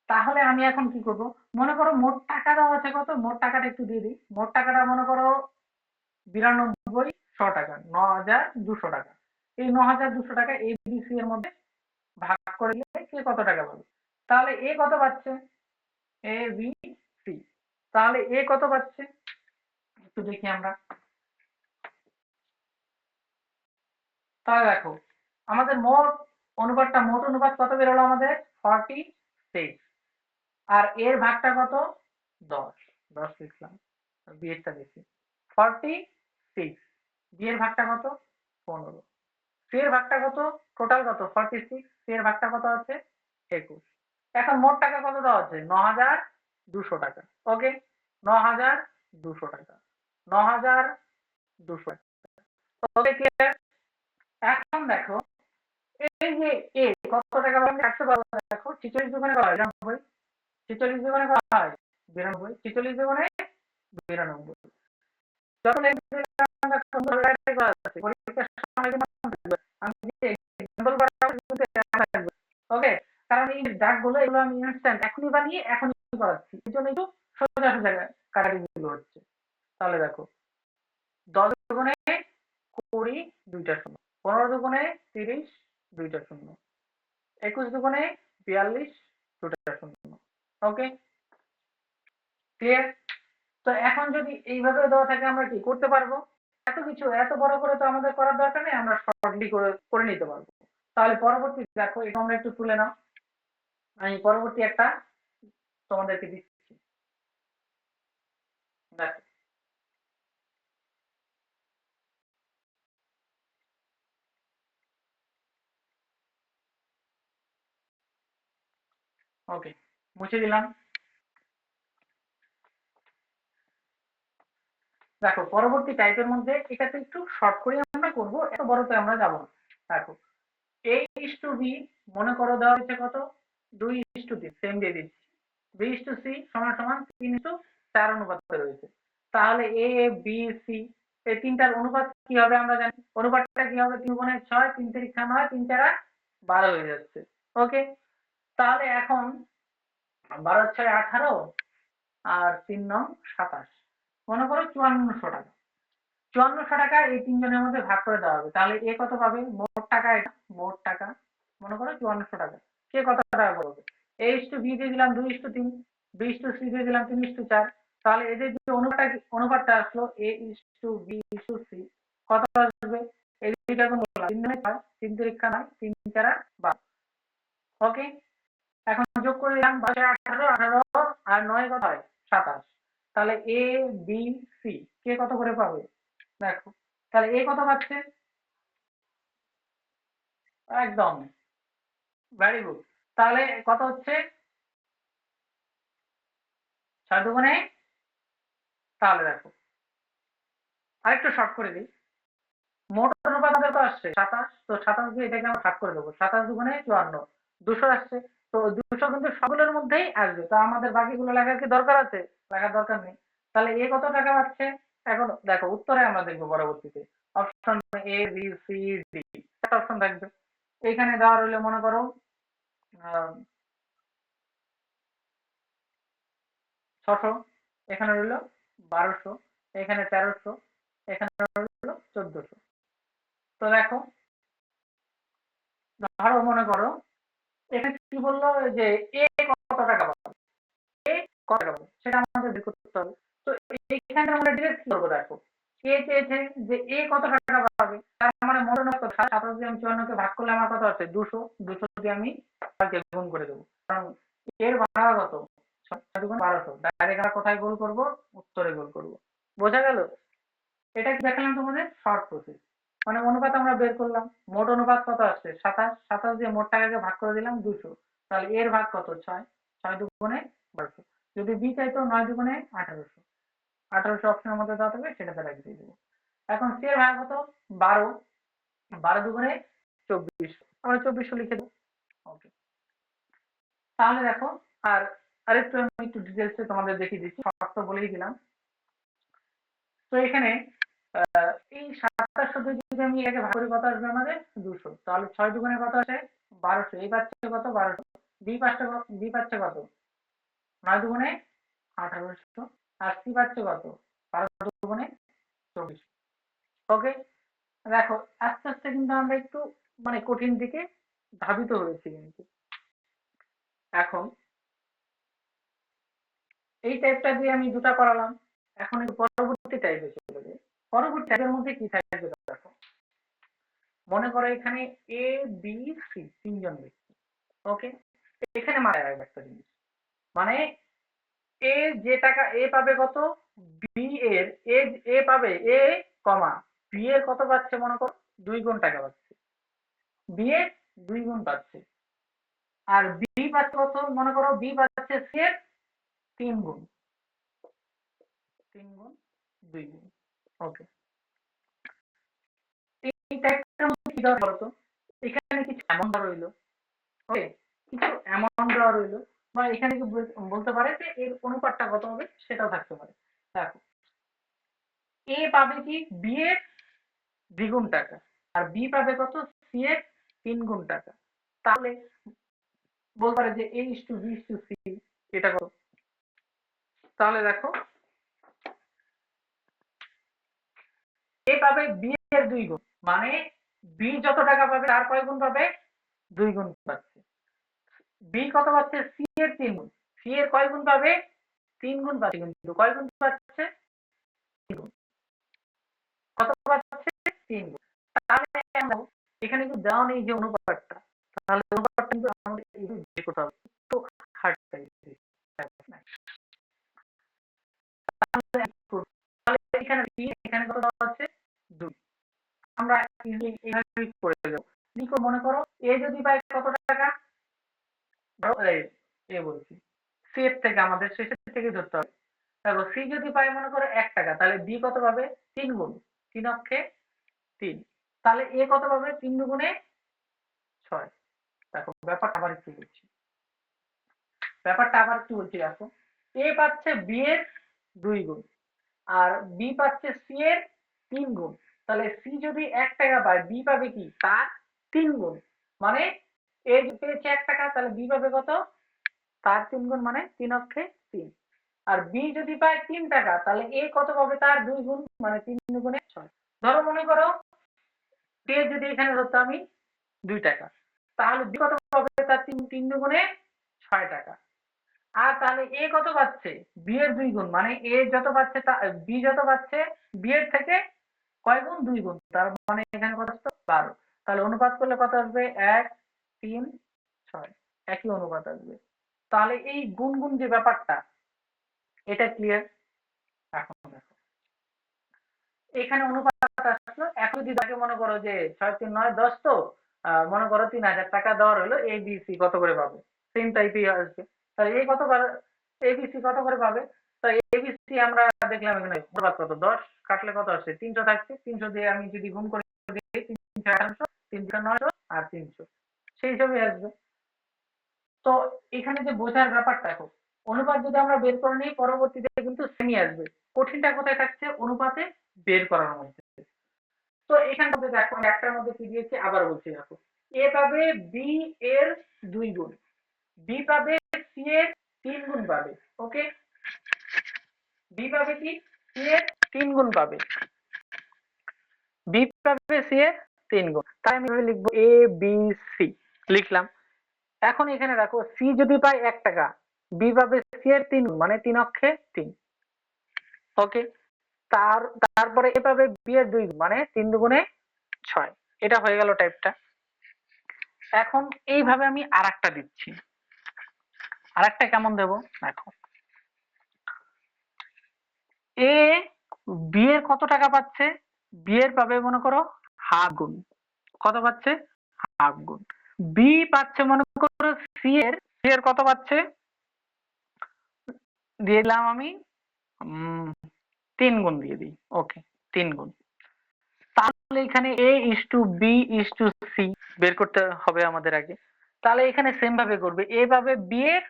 তাহলে আমি এখন কি করব, মনে করো মোট টাকা দেওয়া আছে কত, মোট টাকাটা একটু দিয়ে দিই। মোট টাকাটা মনে করো 92,100 টাকা, 9,200 টাকা। এই 9,200 টাকা এ বি সি এর মধ্যে ভাগ করে দিলে কে কত টাকা পাবে? তাহলে এ কত পাচ্ছে, এ বি সি। তাহলে এ কত পাচ্ছে একটু দেখি আমরা। তাহলে দেখো আমাদের মোট অনুপাতটা, মোট অনুপাত কত বেরোলো আমাদের, 46। আর এর ভাগটা কত, 10, 10 লিখলাম, বিয়েরটা বেশি, 46। বিয়ের ভাগটা কত, 15। সি এর ভাগটা কত, টোটাল কত 46, সি এর ভাগটা কত আছে 21। এখন মোট টাকা কত দেওয়া আছে, 9,200 টাকা। ওকে, 9,200 টাকা, 9,200। ওকে, ক্লিয়ার? এখন দেখো এই যে এ কত টাকা আমি রাখতে পারবো, দেখো 46 দুগুণে কত হয় 92, 46 দুগুণে কত হয় 92, 46 দুগুণে 92। যখন পরীক্ষার সময় আমি যে এক্সাম্পল থাকবে। ওকে, কারণ এই দাগগুলো এগুলো আমি ইনস্ট্যান্ট এখনই বানিয়ে এখনই করাচ্ছি, এই জন্য একটু সোজা সোজা কাটাকাটি গুলো হচ্ছে। তাহলে দেখো 10 দুগুণে 20, 2টা শূন্য, 15 দুগুণে 30, 2টা শূন্য, 21 দুগুণে 42, 2টা শূন্য। ওকে, ক্লিয়ার? তো এখন যদি এইভাবে দেওয়া থাকে আমরা কি করতে পারবো, এত কিছু এত বড় করে তো আমাদের করার দরকার নেই, আমরা শর্টলি করে নিতে পারবো। তাহলে পরবর্তী দেখো এটা আমরা একটু তুলে নাও, আমি পরবর্তী একটা তোমাদেরকে দিচ্ছি, দেখো। ওকে, মুছে দিলাম। দেখো পরবর্তী টাইপের মধ্যে এটাতে একটু শর্ট করে আমরা করবো, এত বড়তে আমরা যাবো না। দেখো এ ইস টু বি, মনে করো দেওয়া হয়েছে কত, 2:3, সেম দিয়ে দিচ্ছি। বি ইস টু সি সমান সমান 3:4 অনুপাতে রয়েছে। তাহলে এ বি সি এই তিনটার অনুপাত কি হবে আমরা জানি, অনুপাতটা কি হবে, 3 গুণে 6, 3 3 9, 3 4 12 হয়ে যাচ্ছে। ওকে, তাহলে এখন 12 6 18 আর 3 9 27, মনে করো 5400 টাকা। 5400 টাকা এই তিনজনের মধ্যে ভাগ করে দেওয়া হবে। তাহলে এ কত পাবে, মোট টাকা, এটা মোট টাকা মনে করো 5400 টাকা, কে কত টাকা করবে, এ ইস টু বি দিয়ে দিলাম 2:3, বি ইস টু সি দিয়ে দিলাম 3:4। তাহলে এদের যে অনুপাতটা আসলো A is to B is to C, কত আসবে, এই দুইটা গুণ করলাম, 3 9, 3 9, 3 4 12। ওকে, এখন যোগ করে দিলাম 12 18 18 আর 9 কত হয় 27। তাহলে এ বি সি কে কত করে পাবে, দেখো তাহলে এ কত পাচ্ছে, একদম ভেরি গুড। তাহলে কত হচ্ছে 6 দুগুণে, তাহলে দেখো আরেকটু শর্ট করে দিই, মোট অনুপাত আমাদের তো আসছে 27, তো 27 দিয়ে এটাকে আমরা ভাগ করে দেবো, 27 দুগুণে 54, 200 আসছে। তো 200 কিন্তু সবগুলোর মধ্যেই আসবে, তো আমাদের বাকিগুলো লেখার কি দরকার আছে, লেখার দরকার নেই। তাহলে এ কত টাকা পাচ্ছে, এখন দেখো উত্তরে আমরা দেখবো পরবর্তীতে option A B C D, একটা অপশন থাকবে। এখানে দেওয়া রইলে মনে করো 600, এখানে রইল 1200, এখানে 1300, এখানে রইল 1400। তো দেখো ধরো মনে করো এখানে কি বললো যে এ কত টাকা পাবে, এ কত টাকা পাবে সেটা আমাদের বের করতে হবে। তো এইখানে আমরা ডিরেক্ট কি করবো দেখো, এ চেয়েছে যে এ কত টাকা পাবে, তার মানে মোট অনুপাত কত, 27 দিয়ে আমি 54 কে ভাগ করলে আমার কত আছে 200, 200 দিয়ে আমি 6 কে গুণ করে দেবো, কারণ এর ভাড়া কত 6 দুগুণ 1200, ডাইরেক্ট আমরা কোথায় গোল করব, উত্তরে গোল করব। বোঝা গেল? এটা কি দেখালাম তোমাদের শর্ট প্রসেস, মানে অনুপাত আমরা বের করলাম, মোট অনুপাত কত আসছে 27, 27 দিয়ে মোট টাকাকে ভাগ করে দিলাম 200, তাহলে এর ভাগ কত 6, 6 দুগুণে 1200, যদি বি চাইতো 9 দুগুণে 1800, 1800 অপশনের মধ্যে দেওয়া থাকবে সেটা তারা দিয়ে দেবো। এখন সি এর ভাগ কত 12, 12 দুগুণে 2400, আমরা 2400 লিখে দেবো। ওকে, তাহলে দেখো আর আরেকটু আমি একটু ডিটেলসে তোমাদের দেখিয়ে দিচ্ছি, শর্ত বলেই দিলাম। তো এখানে এই 2700 দিয়ে যদি আমি এটাকে ভাগ করি কত আসবে আমাদের 200, তাহলে 6 দুগুণে কত আসে 1200, এই পাচ্ছে কত 1200, বি পাচ্ছে কত 9 দুগুণে 1800, আর সি পাচ্ছে কত 12 দুগুণে 2400। ওকে, দেখো আস্তে আস্তে কিন্তু আমরা একটু মানে কঠিন দিকে ধাবিত হয়েছি কিন্তু। এখন এই টাইপটা দিয়ে আমি দুটা করালাম, এখন একটু পরবর্তী টাইপে চলে যাই। পরবর্তী টাইপের মধ্যে কি থাকবে দেখো, মনে করো এখানে এ বি সি তিনজন ব্যক্তি। ওকে, এখানে মাথায় রাখবে একটা জিনিস, মানে এ যে টাকা এ পাবে কত, বি এর এ পাবে এ কমা বি এর কত পাচ্ছে, মনে করো 2 গুণ টাকা পাচ্ছে, বি এর 2 গুণ পাচ্ছে, আর বি পাচ্ছে কত, মনে করো বি পাচ্ছে সি এর 3 গুণ, 3 গুণ 2 গুণ। ওকে, এই টাইপটার মধ্যে কি দেওয়া বলতো, এখানে কিছু অ্যামাউন্ট রইলো। ওকে, কিছু অ্যামাউন্ট দেওয়া রইলো, বা এখানে কি বলতে পারে যে এর অনুপাতটা কত হবে সেটাও থাকতে পারে। দেখো এ পাবে কি বি এর 2 গুণ টাকা, আর বি পাবে কত সি এর 3 গুণ টাকা, তাহলে বলতে পারে যে A is to B is to C এটা কত। তাহলে দেখো এ পাবে বি এর 2 গুণ, মানে বি যত টাকা পাবে তার কয় গুণ পাবে 2 গুণ পাচ্ছে, বি কত পাচ্ছে সি এর 3 গুণ, সি এর কয় গুণ পাবে 3 গুণ পাচ্ছে, কিন্তু কয় গুণ পাচ্ছে 3 গুণ, কত পাচ্ছে 3 গুণ। তাহলে আমরা এখানে কিন্তু দেওয়া নেই যে অনুপাতটা, তাহলে অনুপাতটা কিন্তু আমাদের এইভাবে বের করতে হবে, তো হার্ড টাইপের। তাহলে এখানে বি এখানে কত দেওয়া আছে 2, আমরা ইজিলি এইভাবে করে দেব। নিকো মনে করো এ যদি পায় কত টাকা, ধরো এ বলছি সি এর থেকে আমাদের শেষের থেকে ধরতে হবে। দেখো সি যদি পায় মনে করো 1 টাকা, তাহলে বি কত পাবে 3 গুণ, 3 অক্ষে 3, তাহলে এ কত পাবে 3 দুগুণে 6। দেখো ব্যাপারটা আবার একটু বলছি, দেখো এ পাচ্ছে বি এর 2 গুণ, আর বি পাচ্ছে সি এর 3 গুণ, তাহলে সি যদি 1 টাকা পায় বি পাবে কি তার 3 গুণ, মানে এ পেয়েছে 1 টাকা, তাহলে বি পাবে কত তার 3 গুণ, মানে 3 অক্ষে 3, আর বি যদি পায় 3 টাকা, তাহলে এ কত পাবে তার 2 গুণ, মানে 3 দুগুণে 6। ধরো মনে করো এ যদি এখানে ধরতো আমি 2 টাকা, তাহলে বি কত পাবে তার 3 দুগুণে 6 টাকা, আর তাহলে এ কত পাচ্ছে বি এর 2 গুণ, মানে এ যত পাচ্ছে বি যত পাচ্ছে বি এর থেকে কয় গুণ 2 গুণ, তার মানে এখানে কত আসতো 12, তাহলে অনুপাত করলে কত আসবে 1 3 6, একই অনুপাত আসবে। তাহলে এই গুণ গুণ যে ব্যাপারটা এটা ক্লিয়ার। এখন দেখো এখানে অনুপাত আসলো, এখন যদি তাকে মনে করো যে 6 3 9 10, তো মনে করো 3000 টাকা দেওয়া রইলো, এ বি সি কত করে পাবে, সেম টাইপই আসবে। তাহলে এই কত এ বি সি কত করে পাবে, তো এ বি সি আমরা দেখলাম এখানে অনুপাত কত 10 কাটলে কত আসছে 300 থাকছে, 300 দিয়ে আমি যদি গুণ করে দিই 300 1800 300 আর 300 সেই হিসাবে আসবে। তো এখানে যে বোঝার ব্যাপারটা, এখন অনুপাত যদি আমরা বের করে নিই পরবর্তীতে কিন্তু সেমই আসবে, কঠিনটা কোথায় থাকছে অনুপাতে বের করার মধ্যে। তো এখানে মধ্যে দেখো আমি একটার মধ্যে কি দিয়েছি আবার বলছি, দেখো এ পাবে বি এর 2 গুণ, বি পাবে সি এর 3 গুণ পাবে। ওকে, বি পাবে কি সি এর 3 গুণ পাবে, বি পাবে সি এর 3 গুণ। তাই আমি লিখবো এ বি সি, লিখলাম। এখন এখানে রাখো, সি যদি পাই 1 টাকা, বি পাবে সি এর 3 গুণ মানে 3 অক্ষে 3। ওকে, তারপরে এ পাবে বি এর 2 গুণ মানে 3 দুগুণে 6। এটা হয়ে গেল টাইপটা। এখন এইভাবে আমি আরেকটা দিচ্ছি। আরেকটা কেমন দেব দেখো, এ বি এর কত টাকা পাচ্ছে, বি এর পাবে মনে করো হাফ গুণ। কত পাচ্ছে? হাফ গুণ। বি পাচ্ছে মনে করো সি এর কত পাচ্ছে, দিয়ে দিলাম আমি 3 গুণ দিয়ে দিই। ওকে, 3 গুণ। তাহলে এখানে A is to B is to C বের করতে হবে আমাদের আগে। তাহলে এখানে সেম ভাবে করবে, এ পাবে বি এর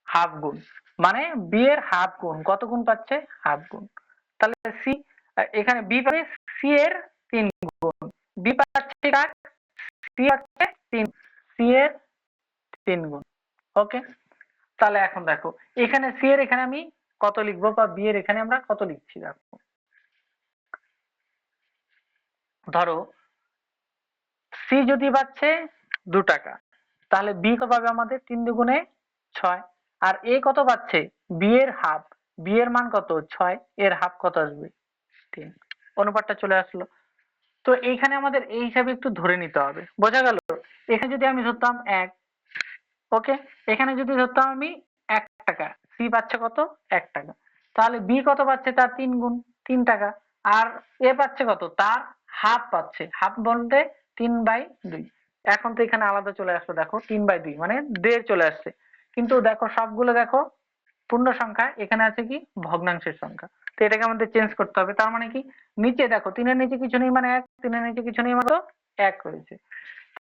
হাফ গুণ মানে বি এর হাফ গুণ, কত গুণ পাচ্ছে? হাফ গুণ। তাহলে সি, এখানে বি পাবে সি এর 3 গুণ, বি পাচ্ছে কার? সি পাচ্ছে 3, সি এর 3 গুণ। ওকে, তাহলে এখন দেখো এখানে সি এর এখানে আমি কত লিখবো, বা বি এর এখানে আমরা কত লিখছি দেখো। ধরো সি যদি পাচ্ছে 2 টাকা, তাহলে বি কত পাবে আমাদের? 3 দুগুণে 6। আর এ কত পাচ্ছে? বি এর হাফ, বি এর মান কত? 6, এর হাফ কত আসবে? 3। অনুপাতটা চলে আসলো। তো এইখানে আমাদের এই হিসাবে একটু ধরে নিতে হবে, বোঝা গেল? এখানে যদি আমি ধরতাম 1, ওকে, এখানে যদি ধরতাম আমি 1 টাকা, সি পাচ্ছে কত? 1 টাকা। তাহলে বি কত পাচ্ছে? তার 3 গুণ, 3 টাকা। আর এ পাচ্ছে কত? তার হাফ পাচ্ছে, হাফ বলতে 3/2। এখন তো এখানে আলাদা চলে আসলো দেখো, 3/2 মানে 1.5 চলে আসছে। কিন্তু দেখো সবগুলো দেখো পূর্ণ সংখ্যা, এখানে আছে কি ভগ্নাংশের সংখ্যা। তো এটাকে আমাদের চেঞ্জ করতে হবে। তার মানে কি, নিচে দেখো 3 এর নিচে কিছু নেই মানে 1, 3 এর নিচে কিছু নেই মানে 1 হয়েছে।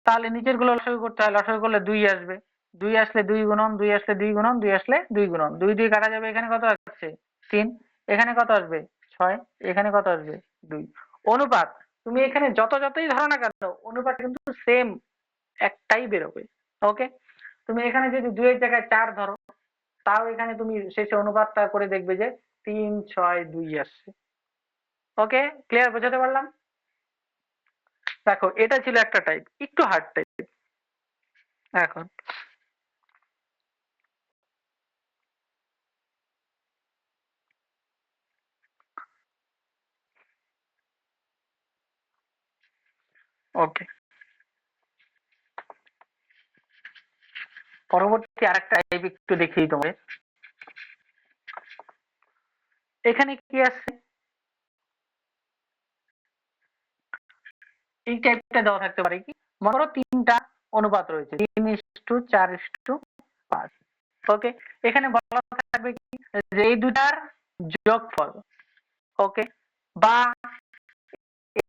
তাহলে নিচের গুলো লসাগু করতে হয়, লসাগু করলে 2 আসবে। 2 আসলে 2 গুণন, 2 আসলে 2 গুণন, 2 আসলে 2 গুণন, 2 2 কাটা যাবে। এখানে কত আসছে? 3। এখানে কত আসবে? 6। এখানে কত আসবে? 2। অনুপাত তুমি এখানে যতই ধরো না কেন, অনুপাত কিন্তু সেম একটাই বেরোবে। ওকে, তুমি এখানে যদি 2 এর জায়গায় 4 ধরো, তাও এখানে তুমি শেষে অনুপাতটা করে দেখবে যে 3 6 2 আসছে। ওকে, ক্লিয়ার? বোঝাতে পারলাম? দেখো এটা ছিল একটা টাইপ, একটু হার্ড টাইপ। এখন ওকে, পরবর্তী আরেকটা টাইপ একটু দেখিয়ে তোমাদের। এখানে কি আছে, এই টাইপটা দেওয়া থাকতে পারে কি, মনে করো 3টা অনুপাত রয়েছে, 3:4:5। ওকে, এখানে বলা থাকবে কি যে এই দুটার যোগফল। ওকে, বা এই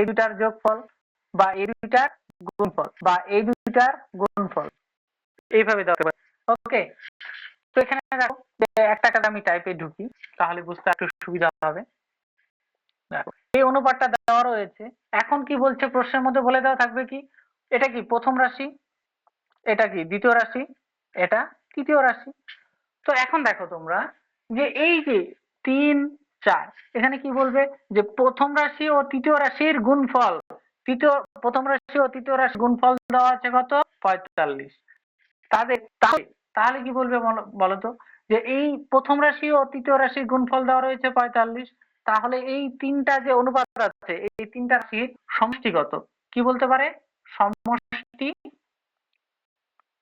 দুটার যোগফল, বা এই দুটার গুণফল, বা এই দুটার গুণফল, এইভাবে দেওয়া থাকতে পারে। ওকে, তো এখানে দেখো যে একটা কাটা আমি টাইপে ঢুকি, তাহলে বুঝতে একটু সুবিধা হবে। দেখো এই অনুপাতটা দেওয়া রয়েছে। এখন কি বলছে প্রশ্নের মধ্যে বলে দেওয়া থাকবে কি, এটা কি প্রথম রাশি, এটা কি দ্বিতীয় রাশি, এটা তৃতীয় রাশি। তো এখন দেখো তোমরা যে এই যে 3 4, এখানে কি বলবে যে প্রথম রাশি ও তৃতীয় রাশির গুণফল, তৃতীয় প্রথম রাশি ও তৃতীয় রাশির গুণফল দেওয়া আছে কত? 45। তাদের তাহলে কি বলবে বলতো, যে এই প্রথম রাশি ও তৃতীয় রাশির গুণফল দেওয়া রয়েছে 45, তাহলে এই তিনটা যে অনুপাত আছে এই তিনটা রাশির সমষ্টিগত কি বলতে পারে? সমষ্টি,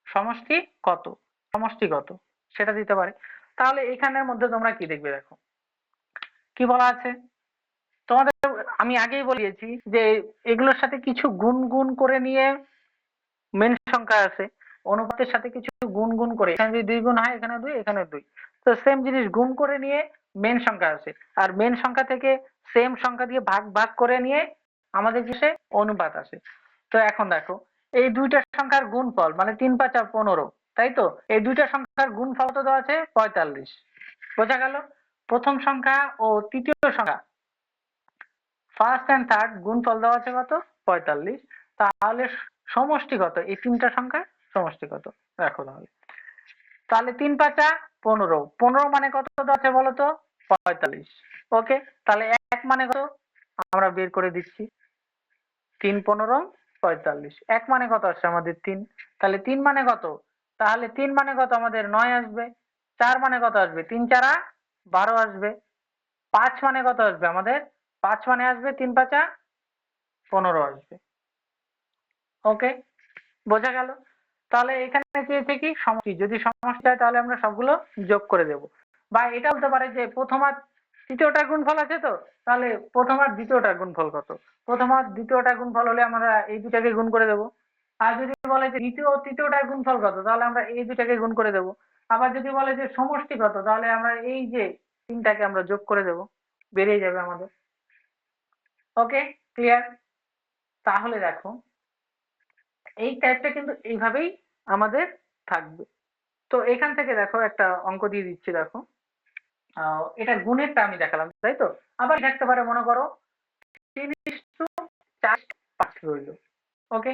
সমষ্টি কত, সমষ্টিগত সেটা দিতে পারে। তাহলে এখানের মধ্যে তোমরা কি দেখবে দেখো, কি বলা আছে তোমাদের, আমি আগেই বলিয়েছি যে এগুলোর সাথে কিছু গুণ গুণ করে নিয়ে মেন সংখ্যা আছে, অনুপাতের সাথে কিছু গুণ গুণ করে, এখানে যদি 2 গুণ হয় এখানে 2 এখানে 2, তো সেম জিনিস গুণ করে নিয়ে মেন সংখ্যা আছে, আর মেন সংখ্যা থেকে সেম সংখ্যা দিয়ে ভাগ ভাগ করে নিয়ে আমাদের কিসে অনুপাত আসে। তো এখন দেখো এই দুইটা সংখ্যার গুণফল মানে 3 5 15, তাই তো? এই দুইটা সংখ্যার গুণফল তো দেওয়া আছে 45। বোঝা গেল? প্রথম সংখ্যা ও তৃতীয় সংখ্যা, ফার্স্ট এন্ড থার্ড গুণফল দেওয়া আছে কত? 45। তাহলে সমষ্টি কত এই তিনটা সংখ্যার সমষ্টি কত? দেখো তাহলে, তাহলে 3 5 15, 15 মানে কত দেওয়া আছে বলো তো? 45। ওকে, তাহলে 1 মানে কত? আমরা বের করে দিচ্ছি। 3 15 45। 1 মানে কত আসছে আমাদের 3, তাহলে 3 মানে কত? তাহলে 3 মানে কত আমাদের 9 আসবে। 4 মানে কত আসবে? 3 4 12 আসবে। 5 মানে কত আসবে আমাদের? 5 মানে আসবে 3 5 15 আসবে। ওকে, বোঝা গেল? তাহলে এখানে চেয়েছে কি সমষ্টি, যদি সমষ্টি হয় তাহলে আমরা সবগুলো যোগ করে দেব। বা এটা বলতে পারে যে প্রথম আর তৃতীয়টার গুণফল আছে, তো তাহলে প্রথম আর দ্বিতীয়টার গুণফল কত? প্রথম আর দ্বিতীয়টার গুণফল হলে আমরা এই দুটাকে গুণ করে দেব। আর যদি বলে যে দ্বিতীয় ও তৃতীয়টার গুণফল কত, তাহলে আমরা এই দুটাকে গুণ করে দেব। আবার যদি বলে যে সমষ্টি কত, তাহলে আমরা এই যে তিনটাকে আমরা যোগ করে দেব, বেরিয়ে যাবে আমাদের। ওকে, ক্লিয়ার? তাহলে দেখো এই টাইপটা কিন্তু এইভাবেই আমাদের থাকবে। তো এখান থেকে দেখো একটা অঙ্ক দিয়ে দিচ্ছি, দেখো এটা গুণেরটা আমি দেখালাম, তাই তো? আবার থাকতে পারে, মনে করো 3:4 রইল। ওকে,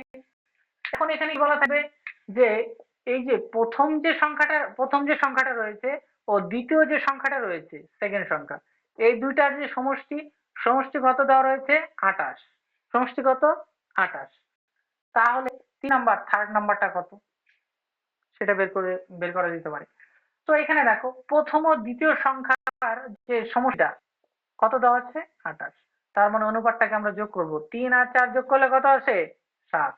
এখন এখানে বলা থাকবে যে এই যে প্রথম যে সংখ্যাটা রয়েছে ও দ্বিতীয় যে সংখ্যাটা রয়েছে, সেকেন্ড সংখ্যা, এই দুইটার যে সমষ্টি, সমষ্টি কত দেওয়া রয়েছে? 28। সমষ্টি কত? 28। তাহলে 3 নাম্বার, 3rd নাম্বারটা কত সেটা বের করা যেতে পারে। তো এখানে দেখো প্রথম ও দ্বিতীয় সংখ্যার যে সমষ্টিটা কত দেওয়া আছে? 28। তার মানে অনুপাতটাকে আমরা যোগ করব। 3 আর 4 যোগ করলে কত আসে? 7।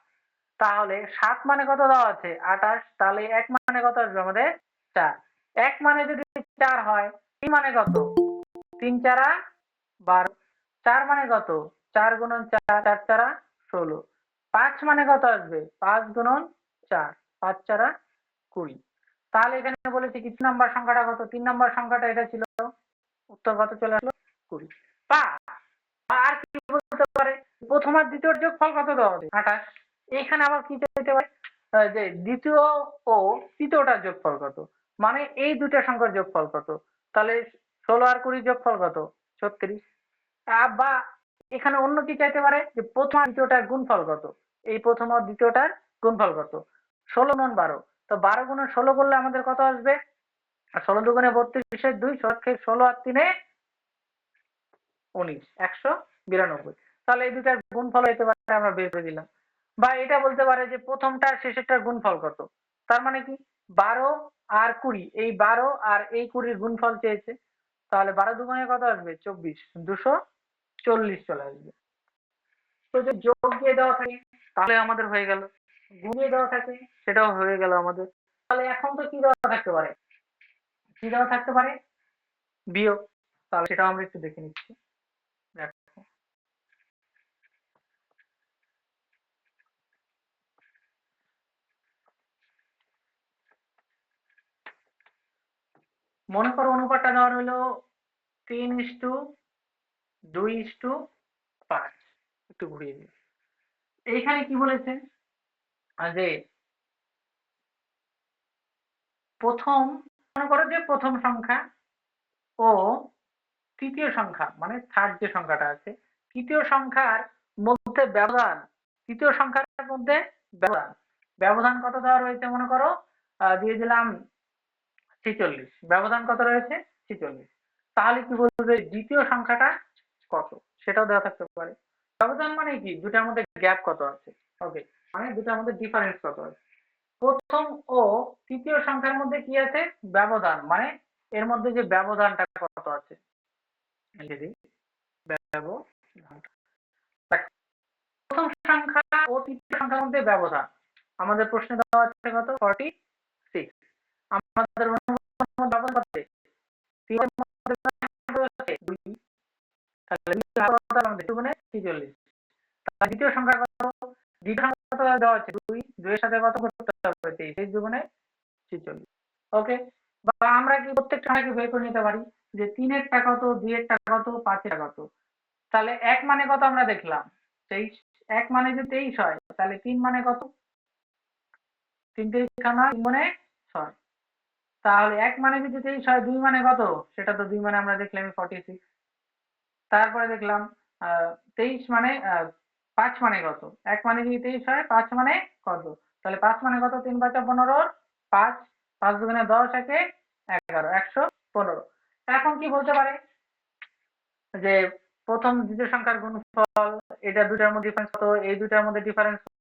তাহলে 7 মানে কত দেওয়া আছে? 28। তাহলে 1 মানে কত আসবে আমাদের? 4। 1 মানে যদি 4 হয়, 3 মানে কত? 3 4 12। 4 মানে কত? 4 গুণন 4, 4 4 16। 5 মানে কত আসবে? 5 গুণন 4, 5 4 20। তাহলে এখানে বলেছি কি 3 নাম্বার সংখ্যাটা কত? 3 নাম্বার সংখ্যাটা এটা ছিল। উত্তর কত চলে আসলো? 20। বা আর কি বলতে পারে? প্রথম আর দ্বিতীয় যোগফল কত দেওয়া আছে? 28। এখানে আবার কি চাইতে পারে? যে দ্বিতীয় ও তৃতীয়টার যোগফল কত, মানে এই দুইটা সংখ্যার যোগফল কত? তাহলে 16 আর 20 যোগফল কত? 36। বা এখানে অন্য কি চাইতে পারে যে প্রথম আর দ্বিতীয়টার গুণফল কত? এই প্রথম আর দ্বিতীয়টার গুণফল কত? 16 গুণন 12। তো 12 গুণন 16 করলে আমাদের কত আসবে? আর 16 দুগুণে 32 এর 2, 16 আর 3 19, 192। তাহলে এই দুটার গুণফল হতে পারে, আমরা বের করে দিলাম। বা এটা বলতে পারে যে প্রথমটার শেষেরটার গুণফল কত? তার মানে কি 12 আর 20, এই 12 আর এই 20 গুণফল চেয়েছে। তাহলে 12 দুগুণে কত আসবে? 24, 240 চলে আসবে। তো যদি যোগ দিয়ে দেওয়া থাকে তাহলে আমাদের হয়ে গেল, গুণিয়ে দেওয়া থাকে সেটাও হয়ে গেল আমাদের। তাহলে এখন তো কি দেওয়া থাকতে পারে? কি দেওয়া থাকতে পারে? বিয়োগ। তাহলে সেটাও আমরা একটু দেখে নিচ্ছি। দেখো, মনে করো অনুপাতটা দেওয়া হলো 3:2:5। একটু ঘুরিয়ে দিই। এইখানে কি বলেছে যে প্রথম, মনে করো যে প্রথম সংখ্যা ও তৃতীয় সংখ্যা, মানে থার্ড যে সংখ্যাটা আছে, তৃতীয় সংখ্যার মধ্যে ব্যবধান, তৃতীয় সংখ্যার মধ্যে ব্যবধান, ব্যবধান কত দেওয়া রয়েছে? মনে করো দিয়ে দিলাম 46। ব্যবধান কত রয়েছে? 46। তাহলে কি বলবে দ্বিতীয় সংখ্যাটা কত সেটাও দেওয়া থাকতে পারে। ব্যবধান মানে কি? দুটার মধ্যে গ্যাপ কত আছে। ওকে, মানে দুটার মধ্যে ডিফারেন্স কত আছে। প্রথম ও তৃতীয় সংখ্যার মধ্যে কি আছে? ব্যবধান, মানে এর মধ্যে যে ব্যবধানটা কত আছে। যদি ব্যবধান, প্রথম সংখ্যা ও তৃতীয় সংখ্যার মধ্যে ব্যবধান আমাদের প্রশ্নে দেওয়া আছে কত? 46। আমাদের ব্যবধান কত? 3 এর মধ্যে 2, তাহলে 43। দ্বিতীয় সংখ্যা কত? দ্বিতীয় সংখ্যা কত দেওয়া আছে? 2, 2 এর সাথে কত করতে হবে? 23 2 46। ওকে, বা আমরা কি প্রত্যেকটা সংখ্যাকে বের করে নিতে পারি যে 3 এর টা কত, 2 এর টা কত, 5 এর টা কত। তাহলে 1 মানে কত আমরা দেখলাম 23। 1 মানে যদি 23 হয় তাহলে 3 মানে কত? 3 3 3 মানে 6। তাহলে 1 মানে যদি 23 হয়, 2 মানে কত? সেটা তো 2 মানে আমরা দেখলাম 46। তারপরে দেখলাম 23 মানে 5 মানে কত? 1 মানে যদি 23 হয়, 5 মানে কত? তাহলে 5 মানে কত? 3 5 15, 5 5 দুগুণে 10 একে 11, 115। এখন কি বলতে পারে যে প্রথম দ্বিতীয় সংখ্যার গুণফল, এটা দুটার মধ্যে ডিফারেন্স কত, এই দুটার মধ্যে ডিফারেন্স